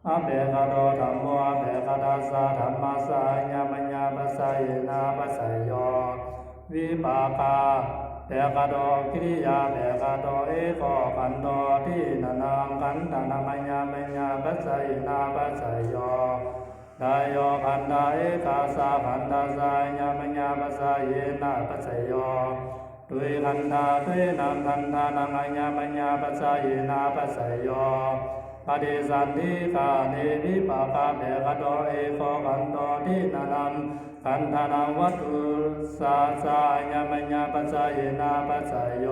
อเบกโตธัมโมอเบกตาสะธัมมัสสะญามัญญาปัสสะเยนะปัสสะโยวิปากาเบกโตกิริยาเบกโตเอโกขันโตทินานังขันธานามัญญามัญญาปัสสะเยนะปัสสะโยดายโยขันธาเอกาสะขันธาสะญามัญญาปัสสะเยนะปัสสะโยตุยขันธาตุยนังขันธานังอัญญมัญญาปัสสะเยนะปัสสะโยปฏิสันติกาเนวิปากาเบกโตเอโกขันโตทินานังขันธานังวัตถุสาสะอัญญมัญญาปัสสะเยนะปัสสะโย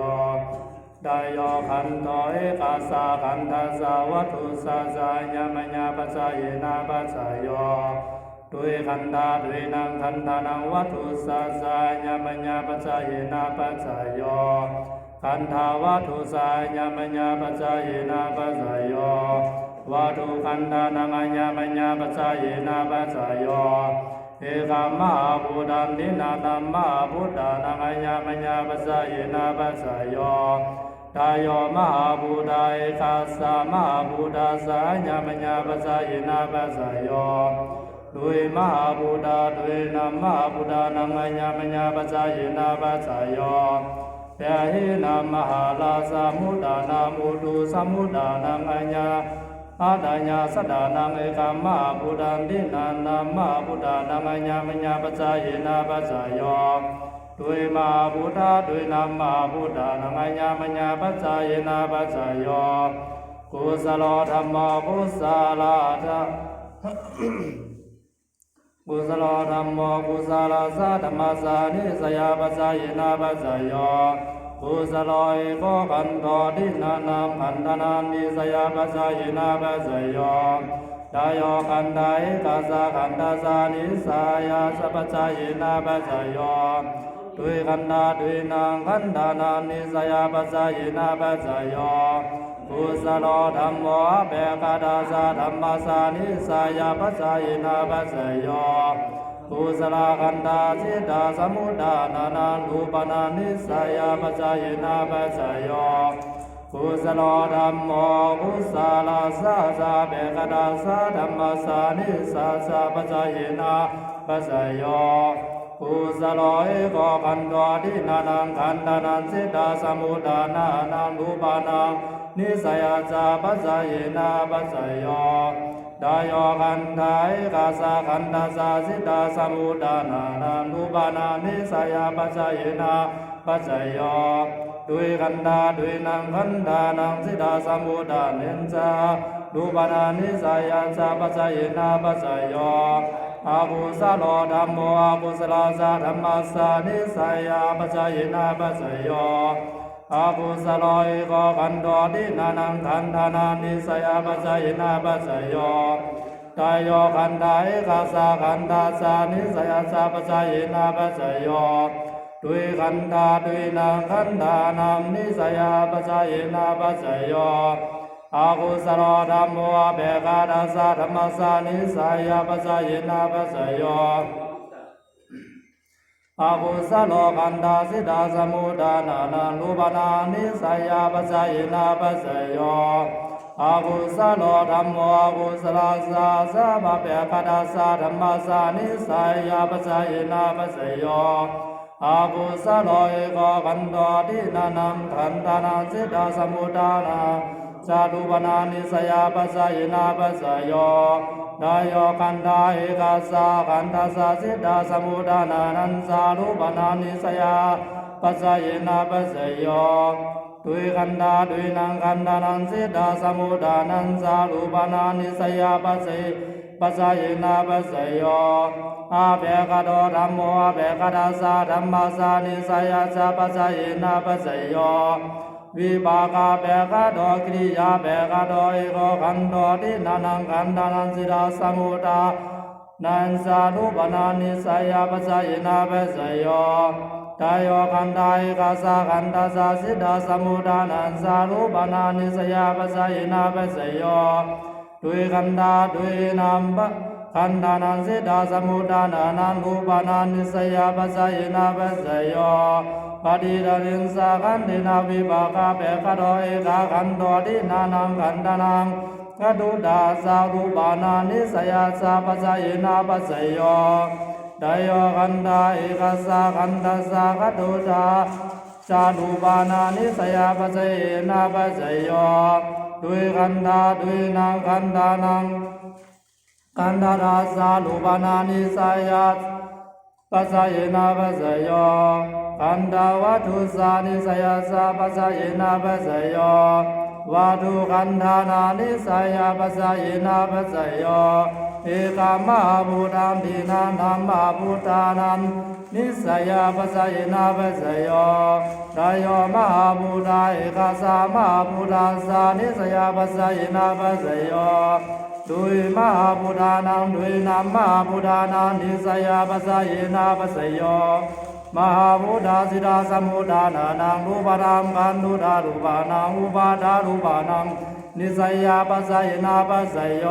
ดายโยขันโตเอกาสะขันธาสะวัตถุสาสะอัญญมัญญาปัสสะเยนะปัสสะโยตุยขันธาตุยนังขันธานังวัตถุสาสะญามัญญาปัสสะเยนะปัสสะโยขันธาวัตถุสาญามัญญาปัสสะเยนะปัสสะโยวัตถุขันธานังอัญญมัญญาปัสสะเยนะปัสสะโยเอกามหาภูตังนินาตัมมหาพุทธานังอัญญมัญญาปัสสะเยนะปัสสะโยตายโยมหาภูตาเอกาสามหาภูตาสาญามัญญาปัสสะเยนะปัสสะโยตุยมหาภูตาตุยนัมมหาภูตานังอัญญมัญญาปัสสะเยนะปัสสะโยเปหินามหาลาสมุตตานามุตุสมุตตานังอัญญาอาดาญาสัตตานังเอกามหาภูตังดินานัมมหาภูตานังอัญญมัญญาปัสสะเยนะปัสสะโยตุยมหาภูตาตุยนัมมหาภูตานังอัญญมัญญาปัสสะเยนะปัสสะโยกุศโลธัมโมกุศลธรรมกุศลธัมโมกุศลสะธัมมัสสะนิสยาปัสสะเยนะปัสสะโยกุศโลเอโกขันโตทินานังขันธานังนิสยาปัสสะเยนะปัสสะโยดายโยขันธาเอกาสะขันธาสะนิสยาสัพพะเยนะปัสสะโยตุยขันธาตุยนังขันธานังนิสยาปัสสะเยนะปัสสะโยกุศโลธัมโมเบกตาสะธัมมัสสะนิสยาปัสสะเยนะปัสสะโยกุศลขันธาสิทธาสมุทธานานังรูปนานิสยาปัสสะเยนะปัสสะโยกุศโลธัมโมกุศลสะสะเบกตาสะธัมมัสสะนิสสะปัสสะเยนะปัสสะโยกุศโลเอโกขันโตทินานังขันธานังสิทธาสมุทธานานังรูปนานิสยาจาปัสสะเยนะปัสสะโยดายโยขันธาเอกาสะขันธาสะสิทธาสมุทธานานังรูปนานิสยาปัสสะเยนะปัสสะโยตุยขันธาตุยนังขันธานังสิทธาสมุทธานิจารูปนานิสยาจาปัสสะเยนะปัสสะโยอากุศโลธัมโมอากุศลสะธัมมัสสะนิสยาปัสสะเยนะปัสสะโยอากุศโลเอโกขันโตทินานังขันธานังนิสยาปัสสะเยนะปัสสะโยตายโยขันธาเอกาสะขันธาสะนิสยาสะปัสสะเยนะปัสสะโยตุยขันธาตุยนังขันธานังนิสยาปัสสะเยนะปัสสะโยอากุศโลธัมโมเบกตาสะธัมมัสสะนิสยาปัสสะเยนะปัสสะโยอากุศโลขันธาสิทธาสมุทธานานังรูปนานิสยาปัสสะเยนะปัสสะโยอากุศโลธัมโมอากุศลสะสะภะเบกตาสะธัมมัสสะนิสยาปัสสะเยนะปัสสะโยอากุศโลเอโกขันโตทินานังขันธานังสิทธาสมุทธานาจารุปนานิสยาปัสสะเยนะปัสสะโยดายโยขันธาเอกาสะขันธาสะสิทธาสมุทธานานังจารุปนานิสยาปัสสะเยนะปัสสะโยตุยขันธาตุยนังขันธานังสิทธาสมุทธานังจารุปนานิสยาปัสสะเยนะปัสสะโยอาเบกโตธัมโมอาเบกตาสะธัมมัสสะนิสยาสะปัสสะเยนะปัสสะโยวิปากาเบกโตกิริยาเบกโตเอโกขันโตทินานังขันธานังสิทธาสมุทธานันสารูปนานิสยาปัสสะเยนะปัสสะโยตายโยขันธาเอกาสะขันธาสะสิทธาสมุทธานันสารูปนานิสยาปัสสะเยนะปัสสะโยตุยขันธาตุยนัมปะขันธานังสิทธาสมุทธานังรูปนานิสยาปัสสะเยนะปัสสะโยปฏิดารินสาขันตินาวิปากาเบกโตเอกาขันโตทินานังขันธานัง กดุดาสารูปานานิสยาสาปัสสะเยนะปัสสโยดายโยขันธาเอกสาขันธสากดุดาสารูปานานิสยาปัสสะเยนะปัสสโยด้วยขันธาด้วยนางขันธานังขันธาราสารูปานานิสยาปัสสะเยนะปัสสโยขันธาวัตถุสานิสยาสาปัสสะเยนะปัสสโยวัตถุขันธานานิสยาปัสสะเยนะปัสสโยเอกามหาภูตังทีนันธรรมภูตานันนิสยาปัสสะเยนะปัสสโยดายโยมหาภูตาเอกสามหาภูตาสานิสยาปัสสะเยนะปัสสโยดุยมหาภูตานังดุยนามมหาภูตานังนิสยาปัสสะเยนะปัสสโยมหาภูตาสิดาสมุทานานังรูปารามกันตุดารูปานังอุปาทารูปานังนิสยาปัสสะเยนะปัสสโย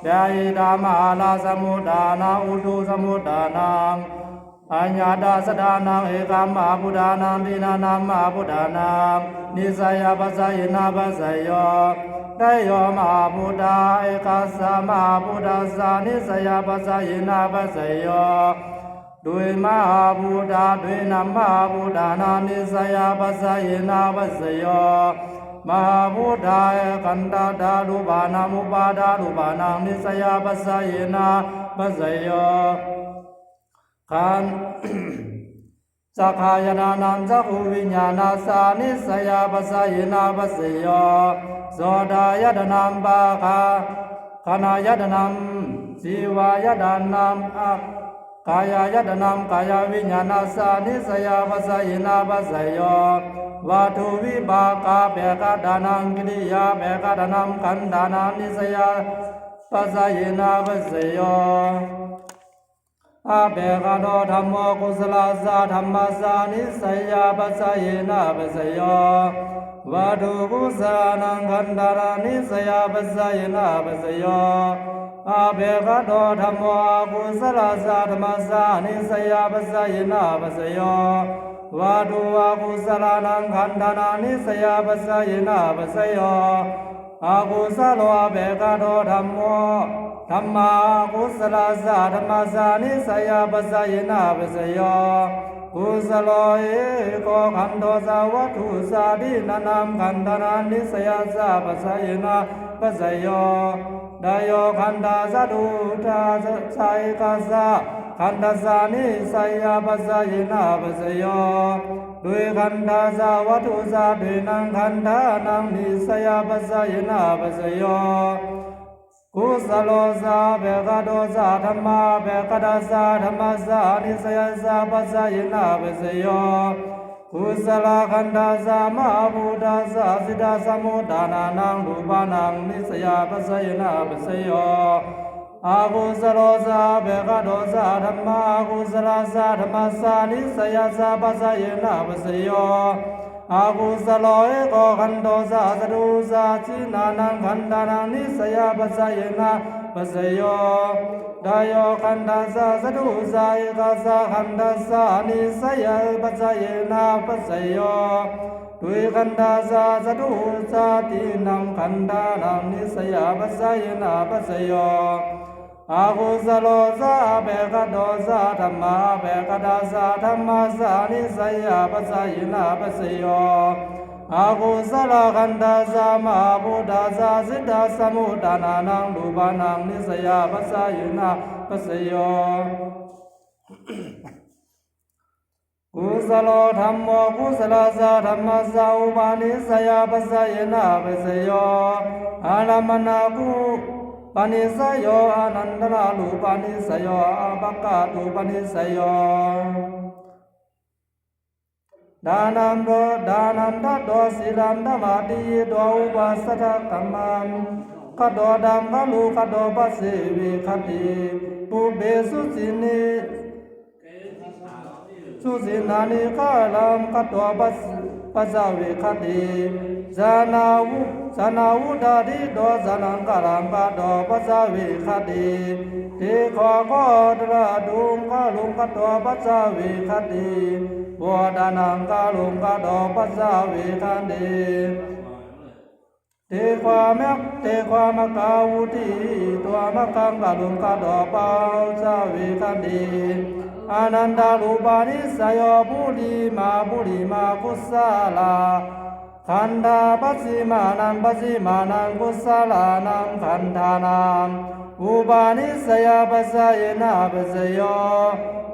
เดหิดามหาลาสมุทานาอุตุสมุทานังอัญญาดาสดานังเอกามหาพุทธานังทินานังมหาพุทธานังนิสยาปัสสะเยนะปัสสโยได้โยมหาพุทธาเอกสามหาพุทธาสานิสยาปัสสะเยนะปัสสโยด้วยมหาพุทธาด้วยนามมหาพุทธานังนิสยาปัสสะเยนะปัสสโยมหาพุทธากันตาดารูปานามุปาดารูปานังนิสยาปัสสะเยนะปัสสโยขันสักขายนานันจักขุวิญญาณสานิสยาปัสสะเยนะปัสสโยโสดายตนัมปะคาขณายตนัมสีวายตนัมกายายตนัมกายวิญญาณสานิสยาปัสสะเยนะปัสสโยวัตถุวิบากาเบกดานังกิริยาเบกดานัมขันธานังนิสยาปัสสะเยนะปัสสโยอาเบกโดธรรมโมกุศลสาธรรมสานิสยาปัสสะเยนะปัสสโยวัตถุกุศลนังขันธานานิสยาปัสสะเยนะปัสสโยอาเบกโดธรรมโมกุศลสาธรรมสานิสยาปัสสะเยนะปัสสโยวัตถุกุศลนังขันธานานิสยาปัสสะเยนะปัสสโยอากุศโลเบกโดธรรมโมธรรมากุศลสาธรรมสานิสยาปัสสะเยนะปัสสโยกุศโลเอโกขันโตสาวัตถุสาดินานามขันธานานิสยาสาปัสสะเยนะปัสสโยดายโยขันธาสะดุทาสายกาสาขันธสานิสยาปัสสะเยนะปัสสโยด้วยขันธาสาวัตถุสาด้วยนางขันธานังนิสยาปัสสะเยนะปัสสโยกุศโลสาเบกโดสาธรรมาเบกดาสาธรรมสานิสยาสาปัสสะเยนะปัสสโยกุศลขันธาสามหาภูตาสาสิดาสมุทานานังรูปานังนิสยาปัสสะเยนะปัสสโยอากุศโลสาเบกโดสาธรรมากุศลสาธรรมสานิสยาสาปัสสะเยนะปัสสโยอากุศโลเอโกขันโตสาสดุสาชินานังขันธานังนิสยาปัสสะเยนะปัสสโยดายโยขันธาสาสดุสาเอกสาขันธาสานิสยาปัสสะเยนะปัสสโยด้วยขันธาสาสดุสาตินังขันธานังนิสยาปัสสะเยนะปัสสโยอากุศโลสาเบกโดสาธรรมาเบกดาสาธรรมสานิสยาปัสสะเยนะปัสสโยอากุศลขันธาสามหาพุทธาสาสิดาสมุทานานังรูปานังนิสยาปัสสะเยนะปัสสโยกุศโลธรรมโมกุศลสาธรรมสาอุปานิสยาปัสสะเยนะปัสสโยอาลามนากุปานิสโยอนันตนาลูปานิสโยอาบักกาตุปานิสโยดานัมโดดานันทโดสิลันธมาติโดอุปาสสะกัมมันขโดดัมขลูขโดปัสสิวิคติปุเบสุสินิสุสินานิกาลัมขโดปัสสวิคติจานาวุดาดิโดจานังกาลัมกาโดปัสสวิคติเทขอโคตระดุงกาลุงขโดปัสสวิคติวดานังกาลุงกาโดปัสสวิคติ เทความแมกเทความมะกาวุติตัวมะกังกะลุงกะดอกเปาเจ้าวิคันดีอานันดาลูปานิสยบุรีมากุศลาขันธาปัสสิมานังกุศลานังขันธานังอุปาณิสยปัสสยนะปัสสย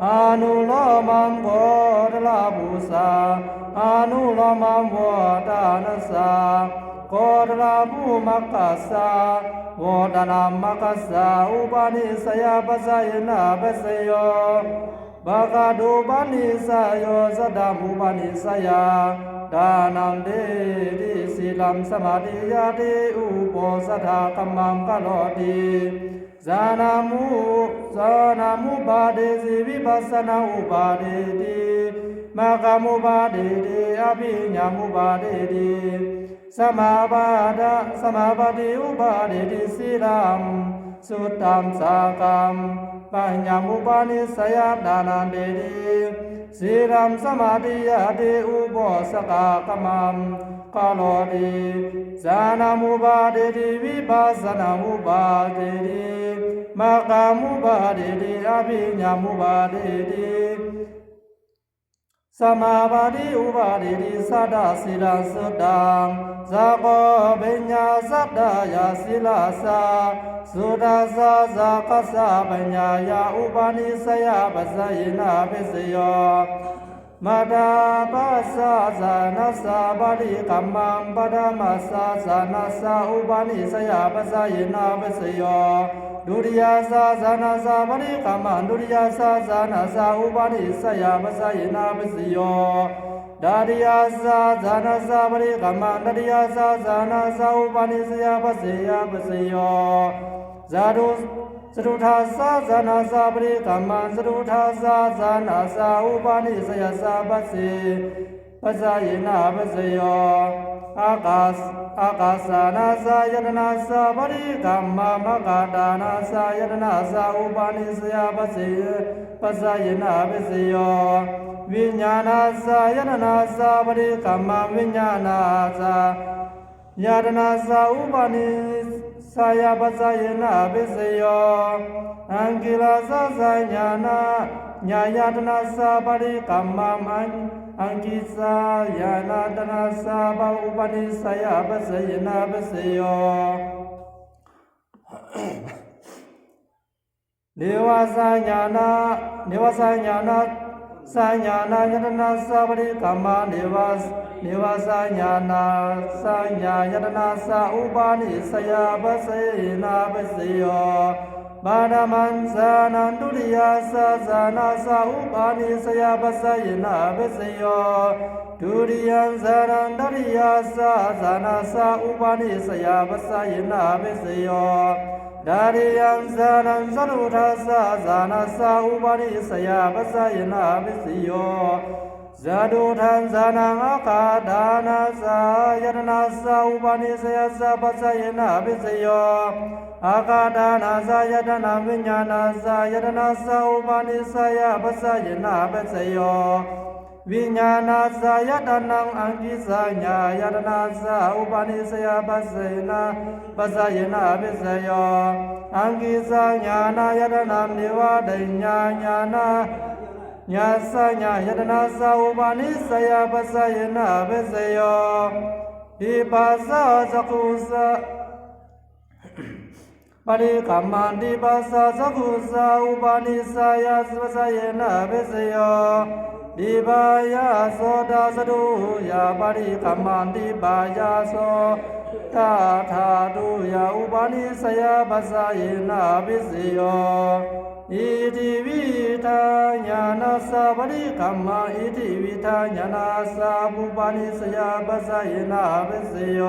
อนุโลมังโพธลาภูสาอนุโลมังโพธานัสสาโกธลาภูมัคคัสสาโวดานามัคคัสสาอุปาณิสยปัสสยนะปัสสยบากาดูปานิสยสัดามุปานิสยาดานังเดดิสิลัมสมาธิยาติอุปสัทธาคัมมังกะโลติจานามุปาเดสิวิปัสสนาอุปาเดติมะกามุปาเดติอภิญญามุปาเดติสมาบาติอุปาเดติสิลัมสุตตัมสากัมปัญญามุปานิสยดานันเดติสีรัมสมาธิยาติอุปสกาคัมมังกะโลติจานามุปาเดติวิปัสสนามุปาเดติมะกามุปาเดติอภิญญามุปาเดติสมาบาติอุปาเดติสัดดาสิลังสุตตังสะโกเบญญาสัดดายาสิลาสาสุดาสาสะกัสสะปัญญายาอุปาณิสยปัสสยนะภิสโยมาดาปัสสะสานัสสะบาลิกัมมังปะดามัสสะสานัสสะอุปาณิสยปัสสยนะภิสโยดุริยาสาสานัสสะบาลิกัมมังดุริยาสาสานัสสะอุปาณิสยปัสสยนะภิสโยดาริยาสาสานัสสะบาลิกัมมังดาริยาสาสานัสสะอุปาณิสยปัสสยปัสสโยสรุทาสาสานาสาบริกรรมันสรุทาสาสานาสาอุปาณิสยสาปัสสิปัสสยนะปัสสโยอากาสานาสายตนาสาบริกรรมมะกาดานาสายตนาสาอุปาณิสยปัสสิปัสสยนะปัสสโยวิญญาณสายตนาสาบริกรรมวิญญาณสายตนาสาอุปาณิสายปัสสยนะภิสโยอังกิลาสสายญาณญายตนะสาปริกัมมังอังกิสายานาตนะสาบาอุปนิสยปัสสยนะภิสโยเนวาสญาณสัญญาณยตนะสาปริกัมมังเนวาสญาณสัญญายตนะสาอุปาณิสยปัสสยนะภิสโยบาดามันสานันดุริยาสาสานาสาอุปาณิสยปัสสยนะภิสโยดุริยันสานันดุริยาสาสานาสาอุปาณิสยปัสสยนะภิสโยดาริยันสานันสรุทัสสะสานาสาอุปาณิสยปัสสยนะภิสโยจาดุทันสานังอากาดานาสายตนาสาอุปาณิสยสาปัสสยนะภิสโยอากาดานาสายตนาวิญญาณสายตนาสาอุปาณิสยปัสสยนะภิสโยวิญญาณสายตนังอังกิสัญญายตนาสาอุปาณิสยปัสสยนะภิสโยอังกิสัญญานายตนามนิวาเดญญาญาณญาสัญญายตนาสาอุปาณิสยปัสสยนะภิสโยดิปัสสะจักขุสะปริกัมมันดิปัสสะจักขุสะอุปาณิสยปัสสยนะภิสโยดิบายาโสดาสดุยาปริกัมมันดิบายาโสตาธาตุยาอุปาณิสยปัสสยนะภิสโยอิติวิทาญาณสาปริกัมมังอิติวิทาญาณสาอุปาณิสยปัสสยนะภิสโย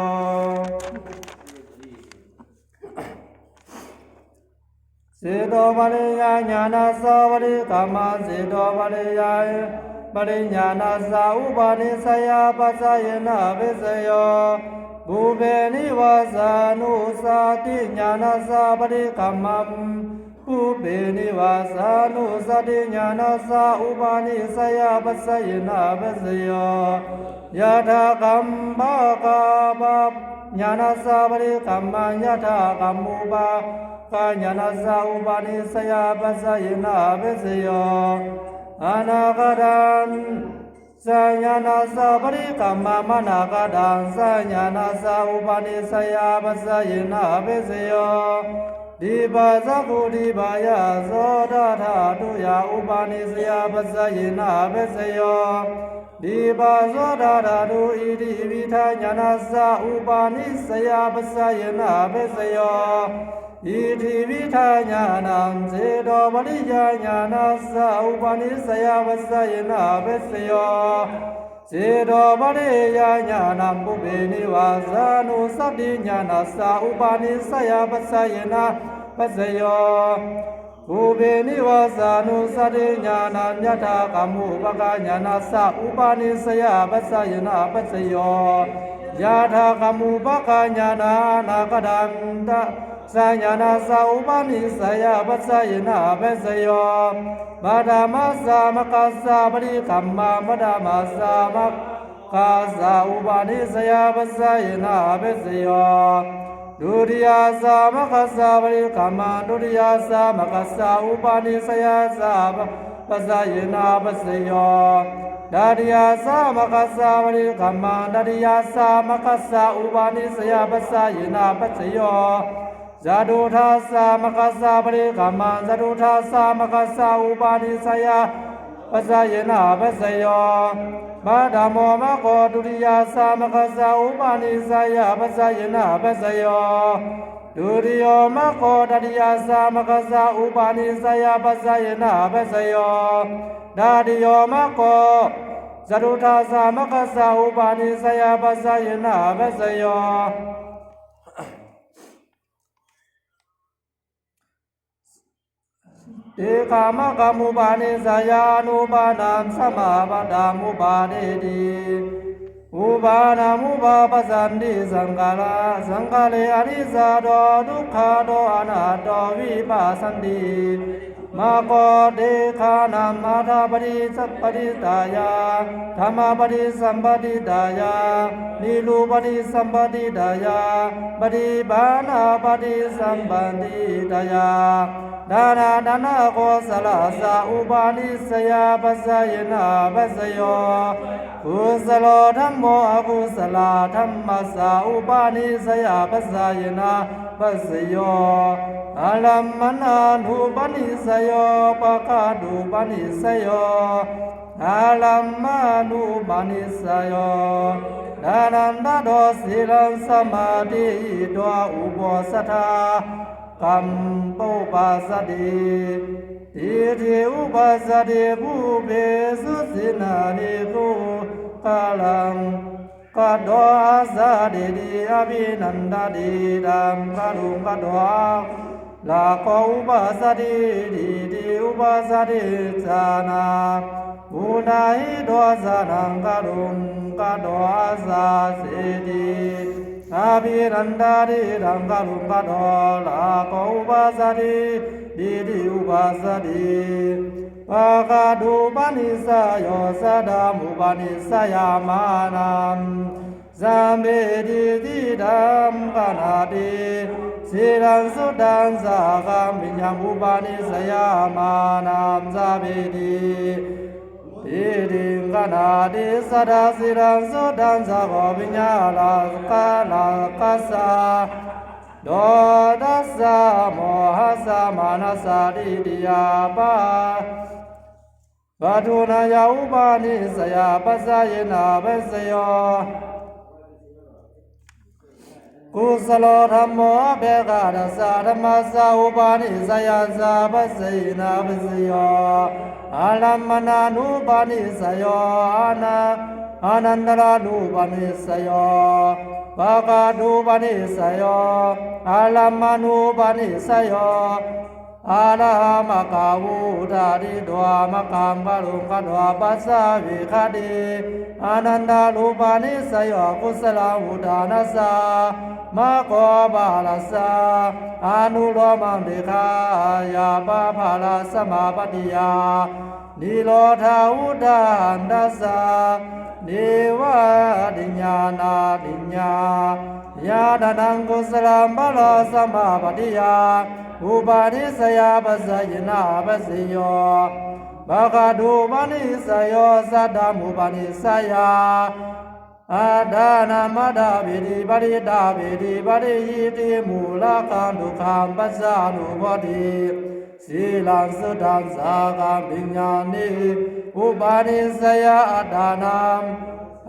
စေတောပရိယညာနာသောပရိကမ္မစေတောပရိယပရိညာနာသာဥပါနိဆယปัสสยนะภิสโยဘူပေနိဝါစာနုသာတိညာနာသာပရိကမ္မဘူပေနိဝါစာနုသာတိညာနာသာဥပါနိဆယปัสสยนะภิสโยယထာကမ္မကာပ ญาณสาปริกัมมัญญถากัมมุปาคาญาณสาอุปาณิสยาปัสสยนาเปสโยอนาคตังสัญญาณสาปริกัมมามนาคตังสัญญาณสาอุปาณิสยาปัสสยนาเปสโยดิบาสักุดิบายาโสดาธาตุยาอุปาณิสยาปัสสยนาเปสโยดิบาโสดาธาตุอิติวิทาญาณสาอุปาณิสยาปัสสยนาเปสโยอิติวิทาญาณังเจโตปริยญาณสาอุปาณิสยาปัสสยนาเปสโยเจโตปริยญาณังปุเพนิวาสานุสัพพิญาณสาอุปาณิสยาปัสสยนาเปสโยภูเบนิวาสานุสัตญาณัญญถากัมมุปกาญาณสาอุปาณิสยาปัสสยนาปัสสโยยะถากัมมุปกาญาณานาคดันตะสัญญาณสาอุปาณิสยาปัสสยนาปัสสโยมาดามาสามกัสสะปริกัมมามาดามาสามกัสสะอุปาณิสยาปัสสยนาปัสสโยดุริยาสามกัสสะปริกัมมาดุริยาสามกัสสะอุปาณิสยาสาปัสสยนาปัสสโยดาริยาสามกัสสะปริกัมมาดาริยาสามกัสสะอุปาณิสยาปัสสยนาปัสสโยจาดุทัสสะมกัสสะปริกัมมังจาดุทัสสะมกัสสะอุปาณิสยาปัสสยนาปัสสโยมาดามโมมะโคดุริยาสามกัสสะอุปาณิสยาปัสสยนาปัสสโยดุริโยมะโคดาริยาสามกัสสะอุปาณิสยาปัสสยนาปัสสโยดาริโยมะโคจาดุทัสสะมกัสสะอุปาณิสยาปัสสยนาปัสสโยเอกามะกามุปาณิสยานุปานังสมาปะดามุปาเดติอุปานามุปาปัสสันติสังฆาราสังฆาเลอริสาโดทุกขาโดอนาโตวิปัสสันติมาโกเดคานามาธาปฏิสัพปฏิตายาธรรมปฏิสัมปฏิตายานิรูปฏิสัมปฏิตายาปฏิบานาปฏิสัมปฏิตายาดานาดานาโกสลาสาอุปาณิสยาปัสสยนาปัสสโยกุสโลธัมโมอกุสลาธัมมัสสาอุปาณิสยาปัสสยนาปัสสโยอาลัมมนานุปนิสโยปะกาดุปนิสโยอาลัมมานุปนิสโยดานันดาโดสิลังสมาธิโดอุโบสถากัมปุปัสสติอิทิอุปัสสติภูเปสุสินานิกุกาลังกัดโดอาสาดิดิอภินันดาดิดัมกัดุกัดโดลาโกอุปัสสติดิดิอุปัสสติจานาอุนาหิโดสานังกัดุกัดโดอาสาเสติอาภินันดาดิดังกัดุกัดโดลาโกอุปัสสติดิดิอุปัสสติปะกาดุปนิสโยสดามุปนิสยามานัมสัมเบดิติดัมกนาติสิรังสุดังสากามิญญามุปนิสยามานัมสัมเบดิอิดิงกนาติสดาสิรังสุดังสากามิญญาลากาลากัสสะโดดัสสะโมหัสสะมานัสสะดิติยาปะปะทุนายาอุปาณิสยาปัสสยนาปัสสโยกุสโลธัมโมเบกาดัสสะธัมมัสสะอุปาณิสยาสาปัสสยนาปัสสโยอาลัมมนานุปาณิสโยอานันตรานุปาณิสโยปะกาดุปาณิสโยอาลัมมานุปาณิสโยอาลามะกาวุดาริดวามะกัมบาลุงกดวาปัสสะวิคติอานันดาลุปานิสโยกุสลาวุดานัสสะม มะโกบาลสาอนุโลมังเดคายาปะภาลาสมาปฏิยานิโรธาอุดานัสสะเนวะดิญาณาดิญาญาณังกุสลัมบาลาสมาปฏิยาอุปาทิสยาปัสสยนาปัสสโยบากาดูปานิสโยสัตตมุปานิสยาอาดานามาดาบิริบริดาบิริบริยิติมูลคันทุขังปัสสานุปติสีลังสุดังสากามิญญาณิอุปาณิสยาอาดานาม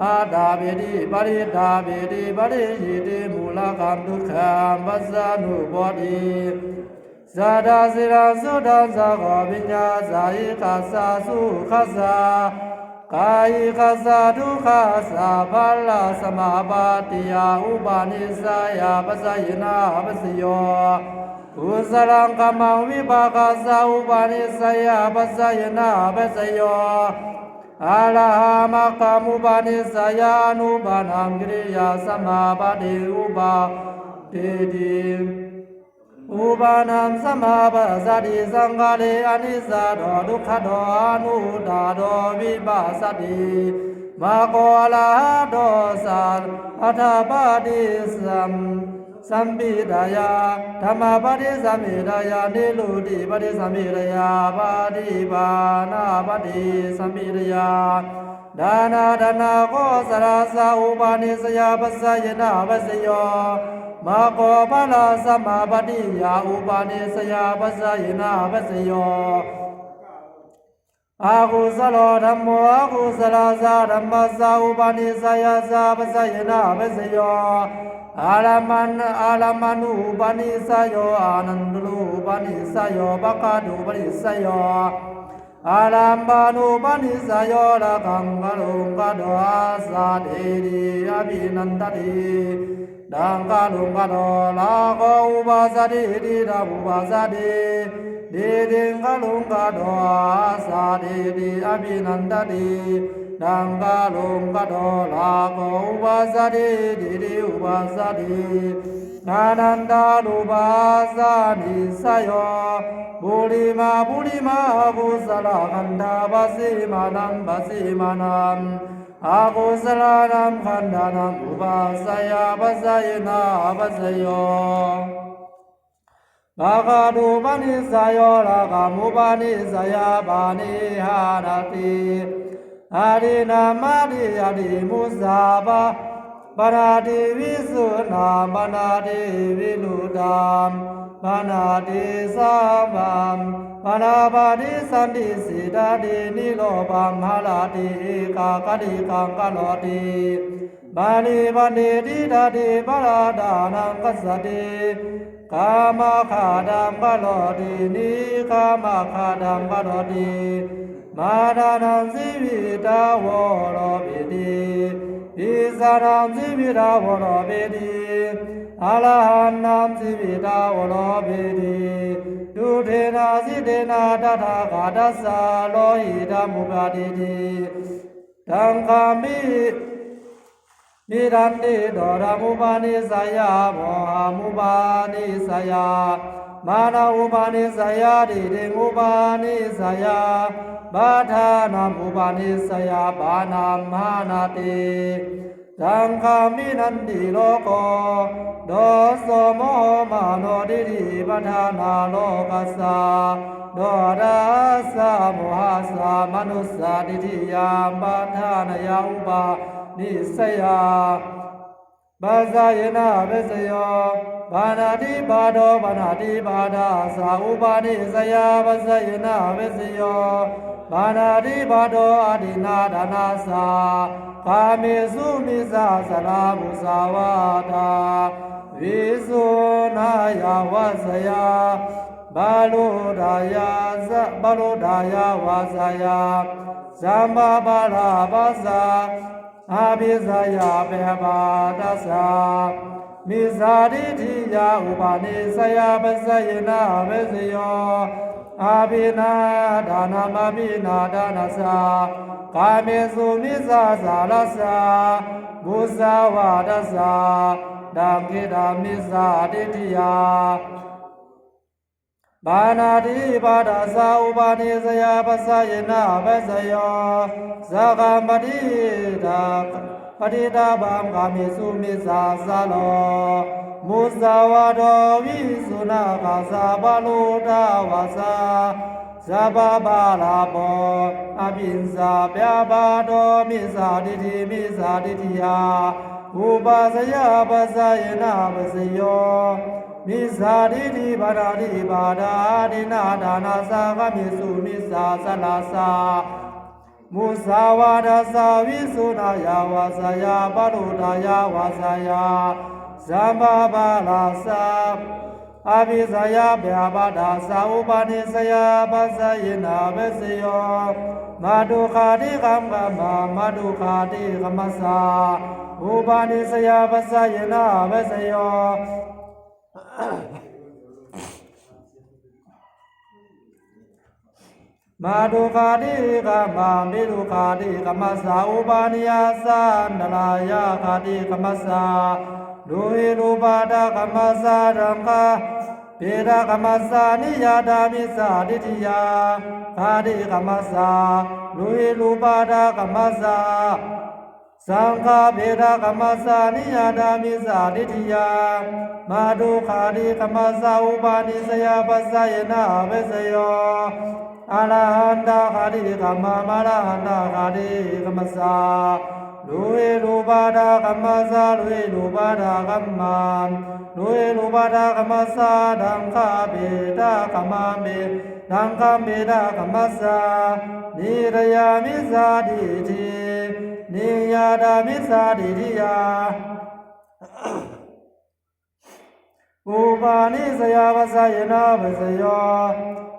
อาดาบิริบริดาบิริบริยิติมูลคันทุขังปัสสานุปติสาดาสิลังสุดังสากามิญญาสายิคัสสะสุขัสสะกายคัสสะทุกขัสสะภาลาสมาปฏิยาอุปาณิสยาปัสสยนาปัสสโยกุศลังกัมมังวิปากาสะอุปาณิสยาปัสสยนาปัสสโยอะระหะมะกามุปาณิสยานุปานังกิริยาสมาปฏิอุปาทิติอุปานังสมาปัสสติสังฆาเลอนิสสะโดทุกขโดอนุดาโดวิปัสสติมาโกละโดสัตอัฏฐปาติสัมปิดายาธรรมปฏิสัมปิดายานิลุติปฏิสัมปิดายาปฏิปานาปฏิสัมปิดายาดานาดานาโกสราสาอุปาณิสยาปัสสยนาปัสสโยมาโกภาลาสมาปฏิยาอุปาณิสยาปัสสยนาปัสสโยอากุสโลธัมโมอากุสลาสาธัมมัสสะอุปาณิสยาสาปัสสยนาปัสสโยอาลามานุอุปาณิสโยอานันตุอุปาณิสโยปะกาดุอุปาณิสโยอาลัมบานุปาณิสโยละกังกะลุงกะโดอาสาเดรีอภินันตติดังกะลุงกะโดลาโกอุปาสติติดาอุปาสติดีดิงกะลุงกะโดอาสาเดรีอภินันตติดังกะลุงกะโดลาโกอุปาสติติดิอุปาสตินานันตาลุปาสานิสโยบุริมากุสลคันธาปัสสิมานังอากุสลานังคันธานังอุปาสยาปัสสยนาปัสสโยบากาดูปานิสโยละกามุปานิสยาปานิหารติอารินามาริอาริมุสาบาปนาติวิสุนาปนาติวิลุดามปนาติสัมมัมปนาปาติสันติสิดาตินิโรปัมหาลาติกากติกังกะโลติบาลีบันติติดาติปราดานังกัสสติกามขาดังกะโลตินิกามขาดังกะโลติมาดานังสิวิตาวโรปิติอิสานังสิวิตาวโรปิติอะระหันนังสิวิตาวโรปิติดุเทนาสิเทนาตถาคตัสสะโลหิตามุปาติติตังคามินิรันติโดรามุปานิสยาโมหะมุปานิสยามานาอุปาณิสยาดิเดงอุปาณิสยาบาทานาอุปาณิสยาบานามหานาติสังฆามินันติโลโกโดโสโมมาโนดิริปทานาโลกัสสะโดดัสสะโมหัสสะมนุสสะดิทิยามปทานายาอุปาณิสยาปัสสยนาปัสสโยบานาติบาโดบานาติบาดาสาอุปาณิสยาปัสสยนาปัสสโยบานาติบาโดอดินาดานาสากาเมสุมิสาสลามุสาวาตาวิสุนายาวาสยาบาลุดายาวาสยาสัมมาบาลาปัสสะอาภิสยาเปบาตัสสะมิสาดิทิยาอุปาณิสยาปัสสยนาปัสสโยอาภินาดานามาภินาดานาสากาเมสุมิสาสารัสสะมุสาวาทัสสะ ดังกิดามิสาดิทิยาบานาธิปาดาสาอุปาณิสยาปัสสยนาเวสโยสกามปฏิดาปฏิดาบังกามิสุมิสาสาโลมุสาวาโดวิสุนาคาสาบาลุดาวาสาสาบาบาลาโปอภินสาเปียบาโดมิสาดิทิมิสาดิทิยาอุปาสยาปัสสยนาเวสโยมิสาดิทิบาราดิบาดาดินาดานาสากามิสุมิสาสลาสามุสาวาดาสาวิสุนายาวาสยาปารุดายาวาสยาสัมมาบาลาสาอภิสยาเบียบาดาสาอุปาณิสยาปัสสยนาเวสโยมาดุขาติกัมกัมมาดุขาติกัมมัสสาอุปาณิสยาปัสสยนาเวสโยมาดุขาติกัมมามิดุขาติกัมมัสสาอุปาณิยาสันดลายาขาติกัมมัสสาดูหิรูปาดากัมมัสสารังคาเปดากัมมัสสานิยาดามิสาดิทิยาขาติกัมมัสสาดูหิรูปาดากัมมัสสาสังฆาเปดากัมมัสสานิยาดามิสาดิทิยามาดุขาติกัมมัสสาอุปาณิสยาปัสสยนาเวสโยอะระหันตาขาติกัมมามาระหันตาขาติกัมมัสสาลุเอลุปาดากัมมัสสาลุเอลุปาดากัมมาลุเอลุปาดากัมมัสสาดังคาเบดากัมมาเบดังคาเบดากัมมัสสานิรยามิสาดิทินิยาดามิสาดิทิยาอุปาณิสยาปัสสยนาเวสโย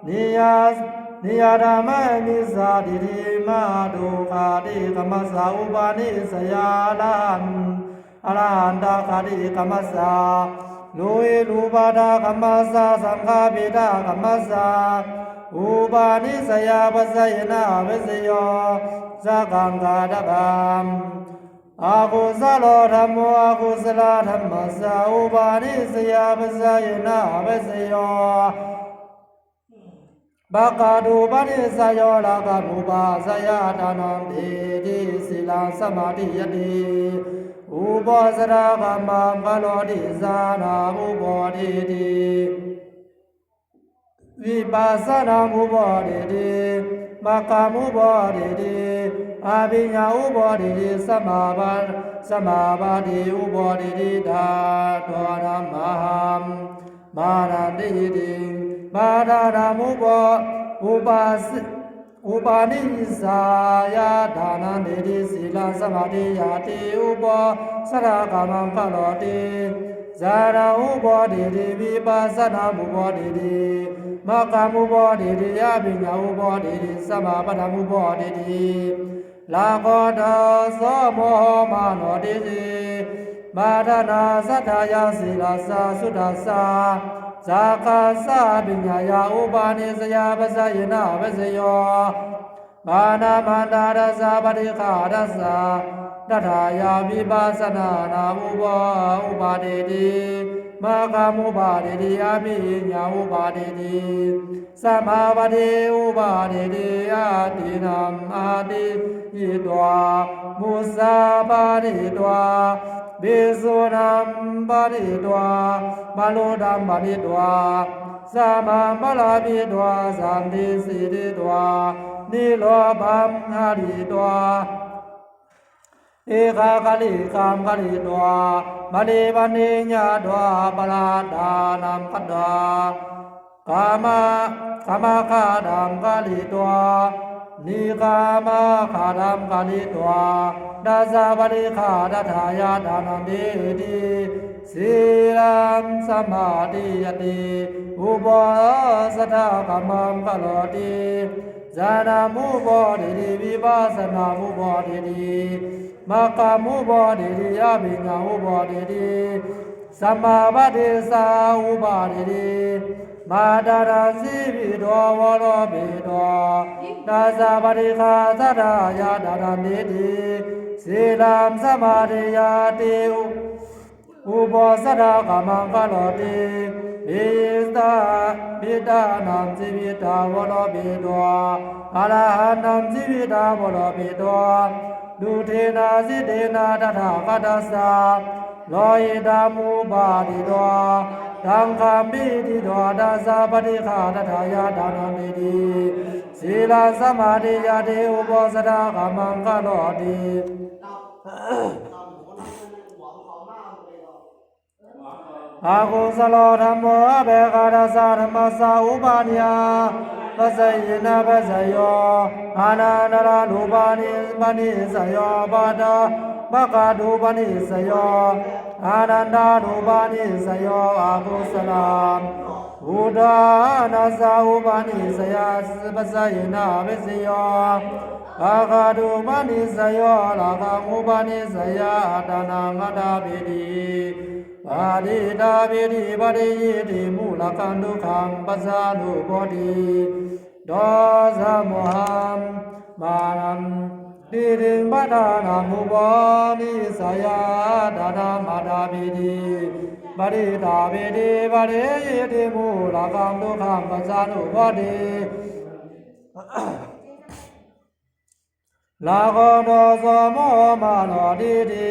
นิยาดามะมิสาดิทิมาดุขาติกัมมัสสาอุปาณิสยาลันอรหันตาขาติกัมมัสสาลุเอลุปาดากัมมัสสาสังฆาเบดากัมมัสสาอุปาณิสยาปัสสยนาเวสโยสกังกาดบัมอากุสโลธัมโมอากุสลธัมมัสสาอุปาณิสยาปัสสยนาเวสโยบากาดูปนิสยโลกามุปาสยาทานังเดดิสิลาสมาธิยติอุปสระกัมมังกโลติสานาอุปดิติวิปัสสนาอุปดิติมัคคามุปดิติอภิญญาอุปดิติสมาบาติอุปดิติธาตุนัมมหัมมานันติติมาดานามุปอุปาณิสายาดานันติสิลาสมาธิยาติอุปสระกัมมังกโลติจาราอุปดิติวิปัสสนาอุปดิติมัคคามุปดิติอภิญญาอุปดิติสมาปฏมุปดิติลาโคตโสโมหมาโนดิติมาดานาสัทธายาสิลาสาสุทัสสาสาคาสาปิญญายาอุปาณิสยาปัสสยนาเวสโยมานามันดารัสสะปฏิฆารัสสะนัฏฐายาวิปัสสนานาอุปาดิติมัคคามุปาดิติอภิญญาอุปาดิติสัมมาปฏิอุปาดิติอาทินัมอาทิยิตวามุสาปาริตวาบิสุนัมปาริตวาบาลุดัมปาริตวาสัมมาปลาภิตวาสันติสิริตวานิโรปัมหาริตวาเอกาคลิกามคลิตวาบันิบันิญญาตวาปลาดานัมคัดวากามคาดัมคลิตวานิกามคาดัมคลิตวาดัสสะปฏิฆาดัฏฐายาดานันเดติสีลัมสมาธิยติอุปสถากัมมังกโลติจานามุปดิติวิปัสสนามุปดิติมัคคามุปดิติอภิญญาอุปดิติสัมมาปฏิสาอุปดิติมาดาราสีบิโดวโลบิโดดัสสะปฏิฆาสัทธายาดานันเดติสีลัมสมาธิยติ อุปสรรคมังคลติปิตาปิตานัมจิวิตาวโลปิโตอรหันตัมจิวิตาวโลปิโตดุเทนะสิเตนะตถาคตัสสะโลหิตามุปาติโตตังคัมปิติโตตัสสะปฏิฆาตถายาทานามิติศีลสมาธิยาติอุปสรรคมังคลติอากุสโลธรรมโมอเบกาดาสาธรรมสาอุปาณิยาปัสสยินาปัสสโยอานันตระรูปานิปนิสโยปัตตะปะกาดูปนิสโยอานันตารูปานิสโยอากุสลามอุดานาสาอุปานิสยาปัสสยินาปัสสโยปะกาดูปนิสโยลาคังอุปานิสยาตานังอัตตาปิติปาดิดาปิติปาริยิติมูลคันทุขังปัสสานุโพธิโดสะโมหัมมานัมดิริงปัฏฐานามุปานิสยาดานามาดาปิติปาริดาปิติปาริยิติมูลคันทุขังปัสสานุโพธิลาโกโดสโมมาโนดิติ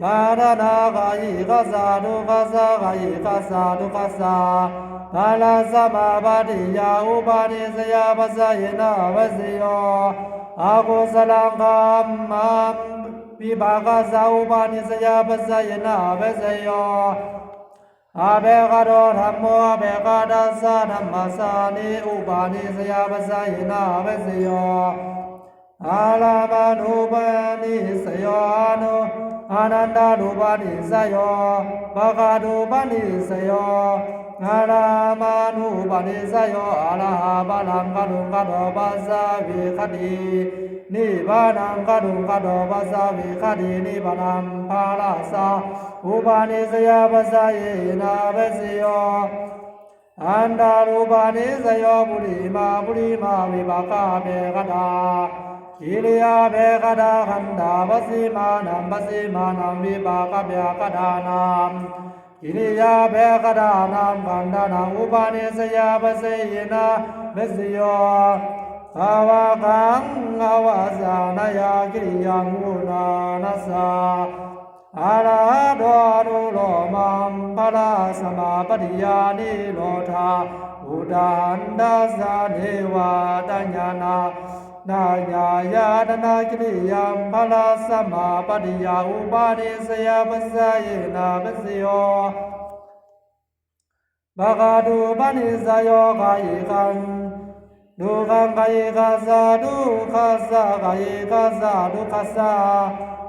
มาดนาคายิคัสสะดุคัสสะคายิคัสสะดุคัสสะบาลาสมาปฏิยาอุปาณิสยาปัสสะยินาปัสสโยอากุสลังคัมมัมวิภาคัสสะอุปาณิสยาปัสสะยินาปัสสโยอาเบกาโดธรรมโมอาเบกาดัสสะธรรมสานิอุปาณิสยาปัสสะยินาปัสสโยอาลามานุปานิสโยอานุอานันตานุปานิสโยปะกานุปานิสโยอาลามานุปานิสโยอาลาหาบาลังกะดุงกะโดปัสสะวิคตินิบานังกะดุงกะโดปัสสะวิคตินิบานังภาลาสะอุปาณิสยาปัสสะเยนะปัสสโยอันดารูปานิสโยปุริมาวิภาคาเบกดากิริยาเบกดาขันดาปัสสิมานัมวิภาคเบกดานามกิริยาเบกดานามขันดานังอุปาณิสยาปัสสิยนะปัสสโยภาวะกังอวาสานายากิริยังอุนานัสสะอาราโดรุโลมัมพะลาสมาปฏิยานิโลธาอุดานดาสาเนวาตัญญานานาญาญาณนากิริยัมพะลาสมาปฏิยาอุปาณิสยาปัสสะเยนะปัสสโยบากาดูปานิสโยกายิคังดุขังกายิคัสสะดุขัสสะกายิคัสสะดุขัสสะ